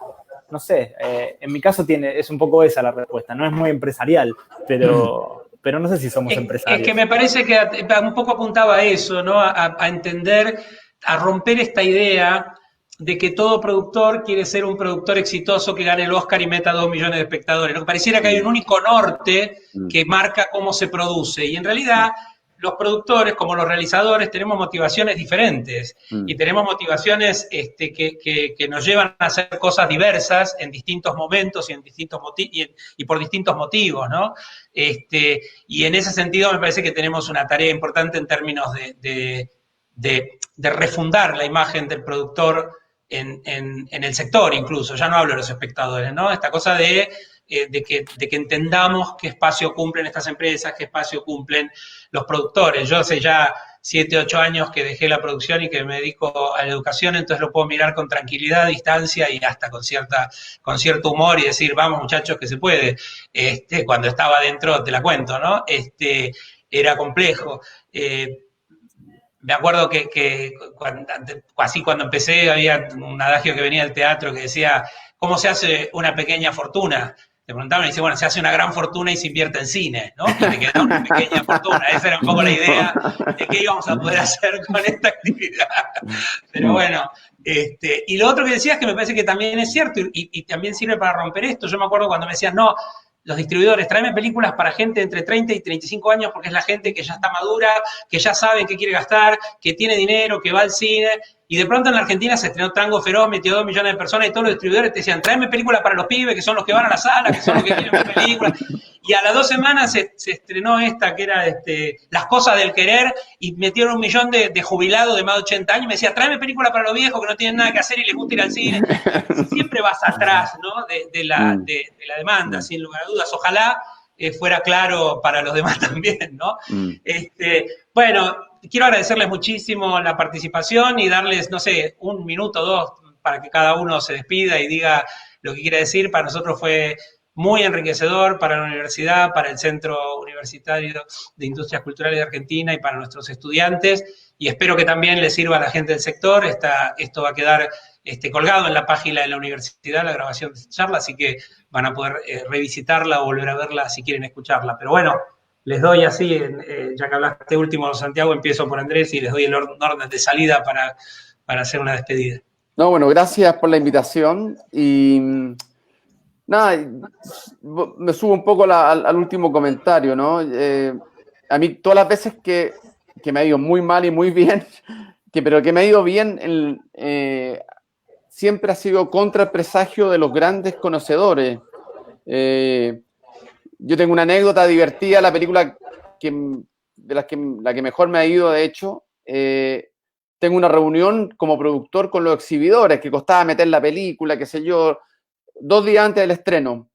No sé, en mi caso es un poco esa la respuesta, no es muy empresarial, pero no sé si somos empresarios. Es que me parece que un poco apuntaba a eso, ¿no? A entender a romper esta idea de que todo productor quiere ser un productor exitoso que gane el Oscar y meta 2 millones de espectadores. ¿No? Pareciera que hay un único norte que marca cómo se produce. Y en realidad los productores, como los realizadores, tenemos motivaciones diferentes y tenemos motivaciones que nos llevan a hacer cosas diversas en distintos momentos y, y por distintos motivos, ¿no? Y en ese sentido me parece que tenemos una tarea importante en términos de refundar la imagen del productor en el sector incluso, ya no hablo de los espectadores, ¿no? Esta cosa de que entendamos qué espacio cumplen estas empresas, qué espacio cumplen los productores. Yo hace ya 7, 8 años que dejé la producción y que me dedico a la educación, entonces lo puedo mirar con tranquilidad, distancia y hasta con cierto humor y decir, vamos muchachos que se puede. Cuando estaba dentro, te la cuento, ¿no? Era complejo. Me acuerdo que cuando empecé había un adagio que venía del teatro que decía, ¿cómo se hace una pequeña fortuna? Te preguntaban y dice, bueno, se hace una gran fortuna y se invierte en cine, ¿no? Y te queda una pequeña fortuna. Esa era un poco la idea de qué íbamos a poder hacer con esta actividad. Pero bueno, y lo otro que decías que me parece que también es cierto y también sirve para romper esto. Yo me acuerdo cuando me decías, no, los distribuidores, tráeme películas para gente entre 30 y 35 años porque es la gente que ya está madura, que ya sabe qué quiere gastar, que tiene dinero, que va al cine. Y de pronto en la Argentina se estrenó Tango Feroz, metió 2 millones de personas y todos los distribuidores te decían, tráeme películas para los pibes, que son los que van a la sala, que son los que quieren ver películas. Y a las 2 semanas se estrenó esta, que era Las Cosas del Querer, y metieron 1 millón de jubilados de más de 80 años. Y me decía, tráeme películas para los viejos que no tienen nada que hacer y les gusta ir al cine. Siempre vas atrás, ¿no? de la demanda, sin lugar a dudas. Ojalá fuera claro para los demás también, ¿no? Bueno, quiero agradecerles muchísimo la participación y darles, no sé, 1 minuto o 2 para que cada uno se despida y diga lo que quiere decir. Para nosotros fue muy enriquecedor, para la universidad, para el Centro Universitario de Industrias Culturales de Argentina y para nuestros estudiantes. Y espero que también les sirva a la gente del sector. Esto va a quedar colgado en la página de la universidad, la grabación de esta charla, así que van a poder revisitarla o volver a verla si quieren escucharla. Pero bueno, les doy así, ya que hablaste último, Santiago, empiezo por Andrés y les doy el orden de salida para hacer una despedida. No, bueno, gracias por la invitación y nada, me subo un poco al último comentario, ¿no? A mí todas las veces que me ha ido muy mal y muy bien, pero que me ha ido bien, siempre ha sido contra el presagio de los grandes conocedores. Yo tengo una anécdota divertida, la película la que mejor me ha ido, de hecho, tengo una reunión como productor con los exhibidores, que costaba meter la película, qué sé yo, 2 días antes del estreno.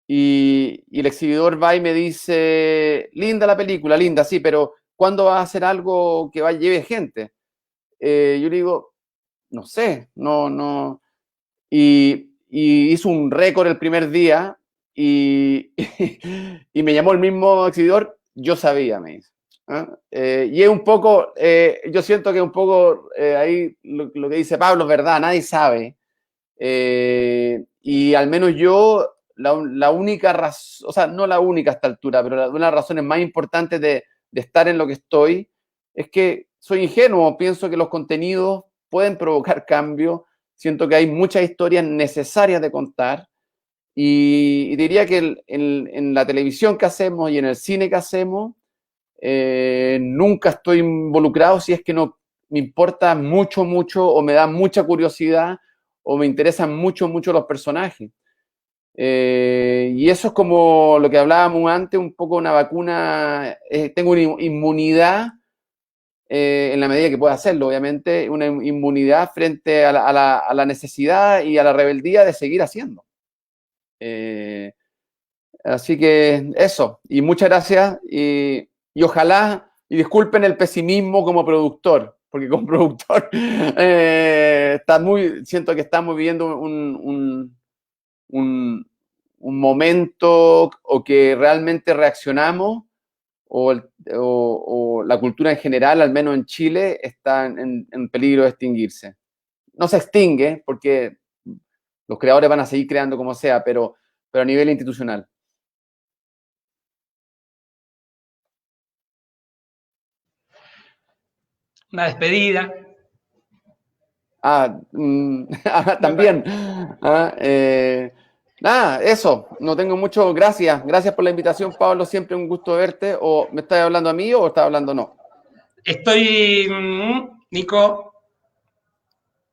Y el exhibidor va y me dice, linda la película, linda, sí, pero ¿cuándo vas a hacer algo que lleve gente? Yo le digo, no sé, no. Y hizo un récord el primer día y me llamó el mismo exhibidor, yo sabía, me dice. Y es un poco, yo siento que un poco ahí lo que dice Pablo es verdad, nadie sabe. Y al menos yo, la única razón, o sea, no la única a esta altura, pero una de las razones más importantes de estar en lo que estoy es que soy ingenuo, pienso que los contenidos pueden provocar cambio, siento que hay muchas historias necesarias de contar y diría que en la televisión que hacemos y en el cine que hacemos, nunca estoy involucrado si es que no me importa mucho o me da mucha curiosidad o me interesan mucho los personajes. Y eso es como lo que hablábamos antes, un poco una vacuna, tengo una inmunidad en la medida que pueda hacerlo, obviamente, una inmunidad frente a la necesidad y a la rebeldía de seguir haciendo. Así que eso, y muchas gracias y ojalá, y disculpen el pesimismo como productor, porque como productor siento que estamos viviendo un momento o que realmente reaccionamos o la cultura en general, al menos en Chile, está en peligro de extinguirse. No se extingue porque los creadores van a seguir creando como sea, pero a nivel institucional. Una despedida. También. Nada, eso. No tengo mucho. Gracias. Gracias por la invitación, Pablo. Siempre un gusto verte. ¿O me estás hablando a mí o estás hablando no? Estoy, Nico,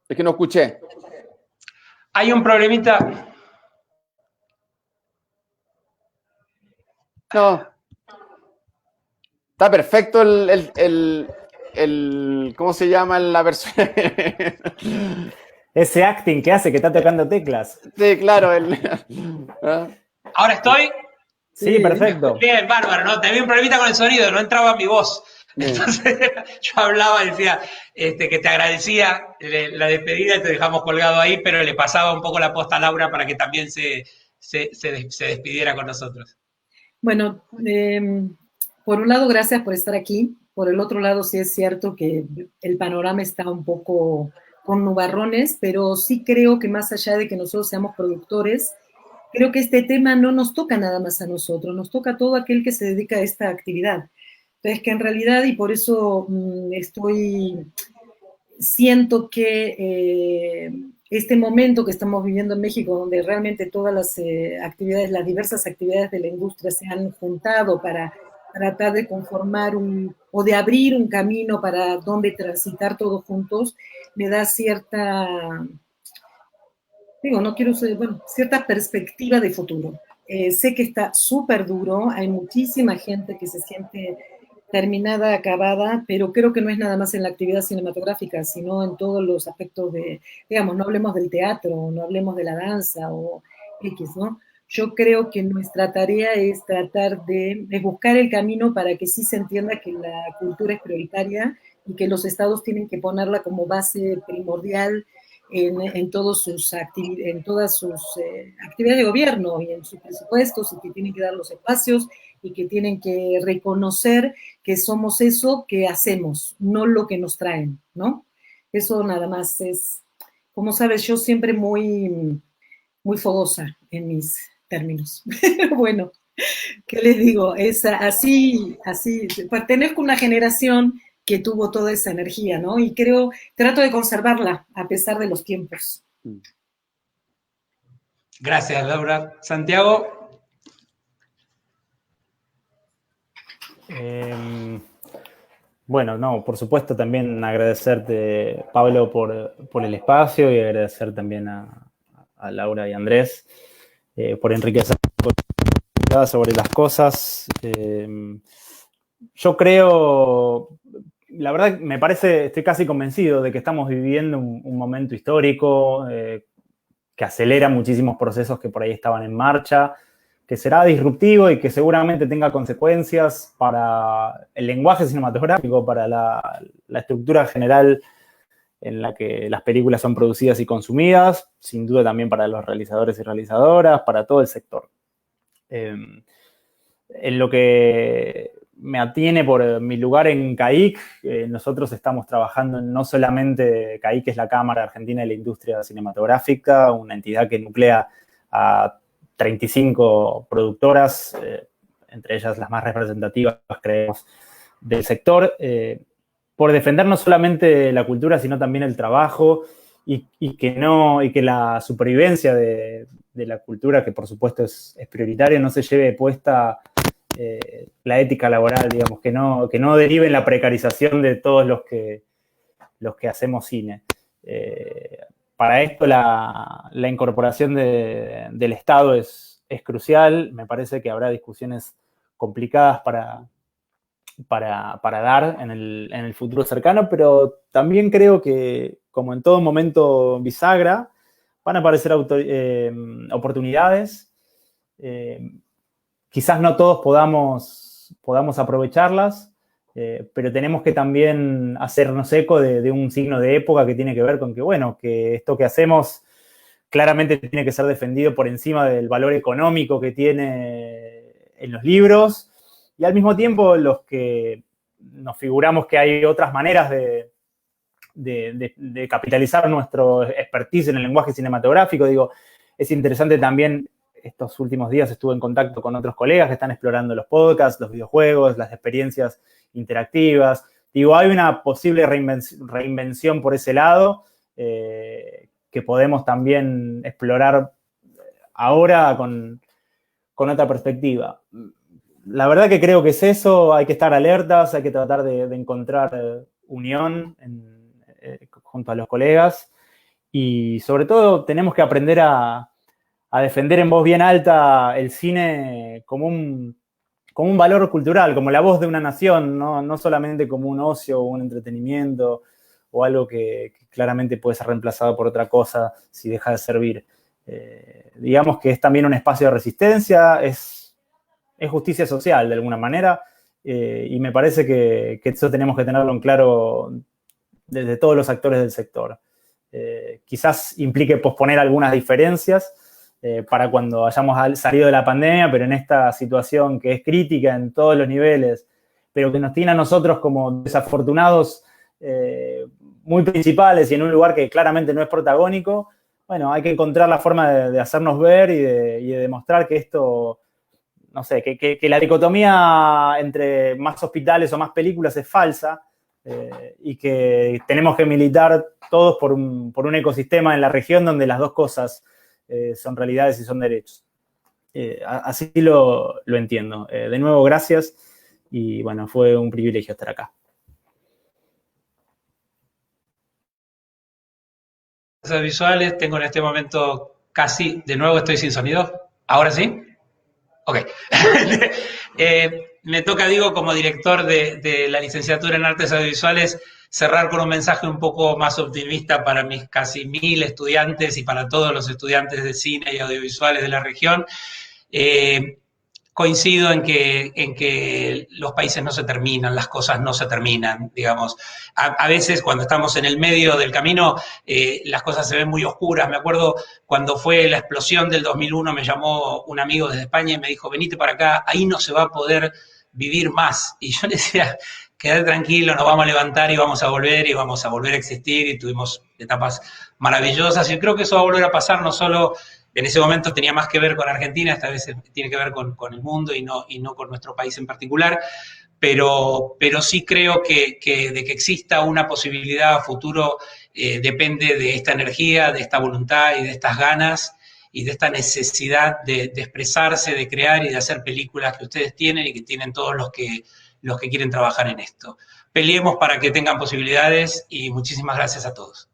Es que no escuché. hay un problemita. No. Está perfecto ¿cómo se llama la persona? Ese acting que hace que está tocando teclas. Sí, claro. ¿Ahora estoy? Sí, perfecto. Bien, bárbaro, ¿no? Tenía un problemita con el sonido, no entraba mi voz. Entonces yo hablaba y decía que te agradecía la despedida y te dejamos colgado ahí, pero le pasaba un poco la posta a Laura para que también se despidiera con nosotros. Bueno, por un lado, gracias por estar aquí. Por el otro lado, sí es cierto que el panorama está un poco con nubarrones, pero sí creo que más allá de que nosotros seamos productores, creo que este tema no nos toca nada más a nosotros, nos toca a todo aquel que se dedica a esta actividad. Entonces, que en realidad, y por eso siento que este momento que estamos viviendo en México, donde realmente todas las actividades, las diversas actividades de la industria se han juntado para tratar de conformar o de abrir un camino para donde transitar todos juntos, me da cierta, no quiero ser, cierta perspectiva de futuro. Sé que está súper duro, hay muchísima gente que se siente terminada, acabada, pero creo que no es nada más en la actividad cinematográfica, sino en todos los aspectos no hablemos del teatro, no hablemos de la danza o X, ¿no? Yo creo que nuestra tarea es tratar de buscar el camino para que sí se entienda que la cultura es prioritaria y que los estados tienen que ponerla como base primordial en todas sus actividades de gobierno y en sus presupuestos, y que tienen que dar los espacios y que tienen que reconocer que somos eso que hacemos, no lo que nos traen, ¿no? Eso nada más es, como sabes, yo siempre muy fogosa en mis términos. Bueno, ¿qué les digo? Es así, pertenezco a una generación que tuvo toda esa energía, ¿no? Y trato de conservarla a pesar de los tiempos. Gracias, Laura. Santiago. Bueno, no, por supuesto también agradecerte, Pablo, por el espacio y agradecer también a Laura y Andrés por enriquecer sobre las cosas. Yo creo, la verdad me parece, estoy casi convencido de que estamos viviendo un momento histórico que acelera muchísimos procesos que por ahí estaban en marcha, que será disruptivo y que seguramente tenga consecuencias para el lenguaje cinematográfico, para la estructura general en la que las películas son producidas y consumidas, sin duda también para los realizadores y realizadoras, para todo el sector. En lo que me atiene por mi lugar en CAIC, nosotros estamos trabajando en no solamente, CAIC es la Cámara Argentina de la Industria Cinematográfica, una entidad que nuclea a 35 productoras, entre ellas las más representativas, creemos, del sector, por defender no solamente la cultura, sino también el trabajo y que la supervivencia de la cultura, que por supuesto es prioritaria, no se lleve puesta la ética laboral, digamos, que no derive en la precarización de todos los que hacemos cine. Para esto la incorporación del Estado es crucial. Me parece que habrá discusiones complicadas para dar en el futuro cercano, pero también creo que, como en todo momento bisagra, van a aparecer oportunidades. Quizás no todos podamos aprovecharlas, pero tenemos que también hacernos eco de un signo de época que tiene que ver con que esto que hacemos claramente tiene que ser defendido por encima del valor económico que tiene en los libros, y al mismo tiempo los que nos figuramos que hay otras maneras de capitalizar nuestro expertise en el lenguaje cinematográfico. Es interesante también. Estos últimos días estuve en contacto con otros colegas que están explorando los podcasts, los videojuegos, las experiencias interactivas. Hay una posible reinvención por ese lado que podemos también explorar ahora con otra perspectiva. La verdad que creo que es eso, hay que estar alertas, hay que tratar de encontrar unión junto a los colegas y sobre todo tenemos que aprender a defender en voz bien alta el cine como un valor cultural, como la voz de una nación, no solamente como un ocio o un entretenimiento o algo que claramente puede ser reemplazado por otra cosa si deja de servir. Digamos que es también un espacio de resistencia, es justicia social de alguna manera, y me parece que eso tenemos que tenerlo en claro desde todos los actores del sector. Quizás implique posponer algunas diferencias para cuando hayamos salido de la pandemia, pero en esta situación que es crítica en todos los niveles, pero que nos tiene a nosotros como desafortunados muy principales y en un lugar que claramente no es protagónico, bueno, hay que encontrar la forma de hacernos ver y de demostrar que esto, no sé, que la dicotomía entre más hospitales o más películas es falsa y que tenemos que militar todos por un ecosistema en la región donde las dos cosas son realidades y son derechos. Así lo entiendo. De nuevo, gracias y bueno, fue un privilegio estar acá. Visuales, tengo en este momento casi, de nuevo estoy sin sonido. ¿Ahora sí? Ok. Me toca, digo, como director de la licenciatura en Artes Audiovisuales, cerrar con un mensaje un poco más optimista para mis casi 1000 estudiantes y para todos los estudiantes de cine y audiovisuales de la región. Coincido en que los países no se terminan, las cosas no se terminan, digamos. A veces cuando estamos en el medio del camino, las cosas se ven muy oscuras. Me acuerdo cuando fue la explosión del 2001, me llamó un amigo desde España y me dijo, venite para acá, ahí no se va a poder vivir más. Y yo le decía, quedate tranquilo, nos vamos a levantar y vamos a volver a existir, y tuvimos etapas maravillosas. Y creo que eso va a volver a pasar, no solo... En ese momento tenía más que ver con Argentina, esta vez tiene que ver con el mundo y no con nuestro país en particular, pero sí creo que de que exista una posibilidad a futuro depende de esta energía, de esta voluntad y de estas ganas y de esta necesidad de expresarse, de crear y de hacer películas que ustedes tienen y que tienen todos los que quieren trabajar en esto. Peleemos para que tengan posibilidades y muchísimas gracias a todos.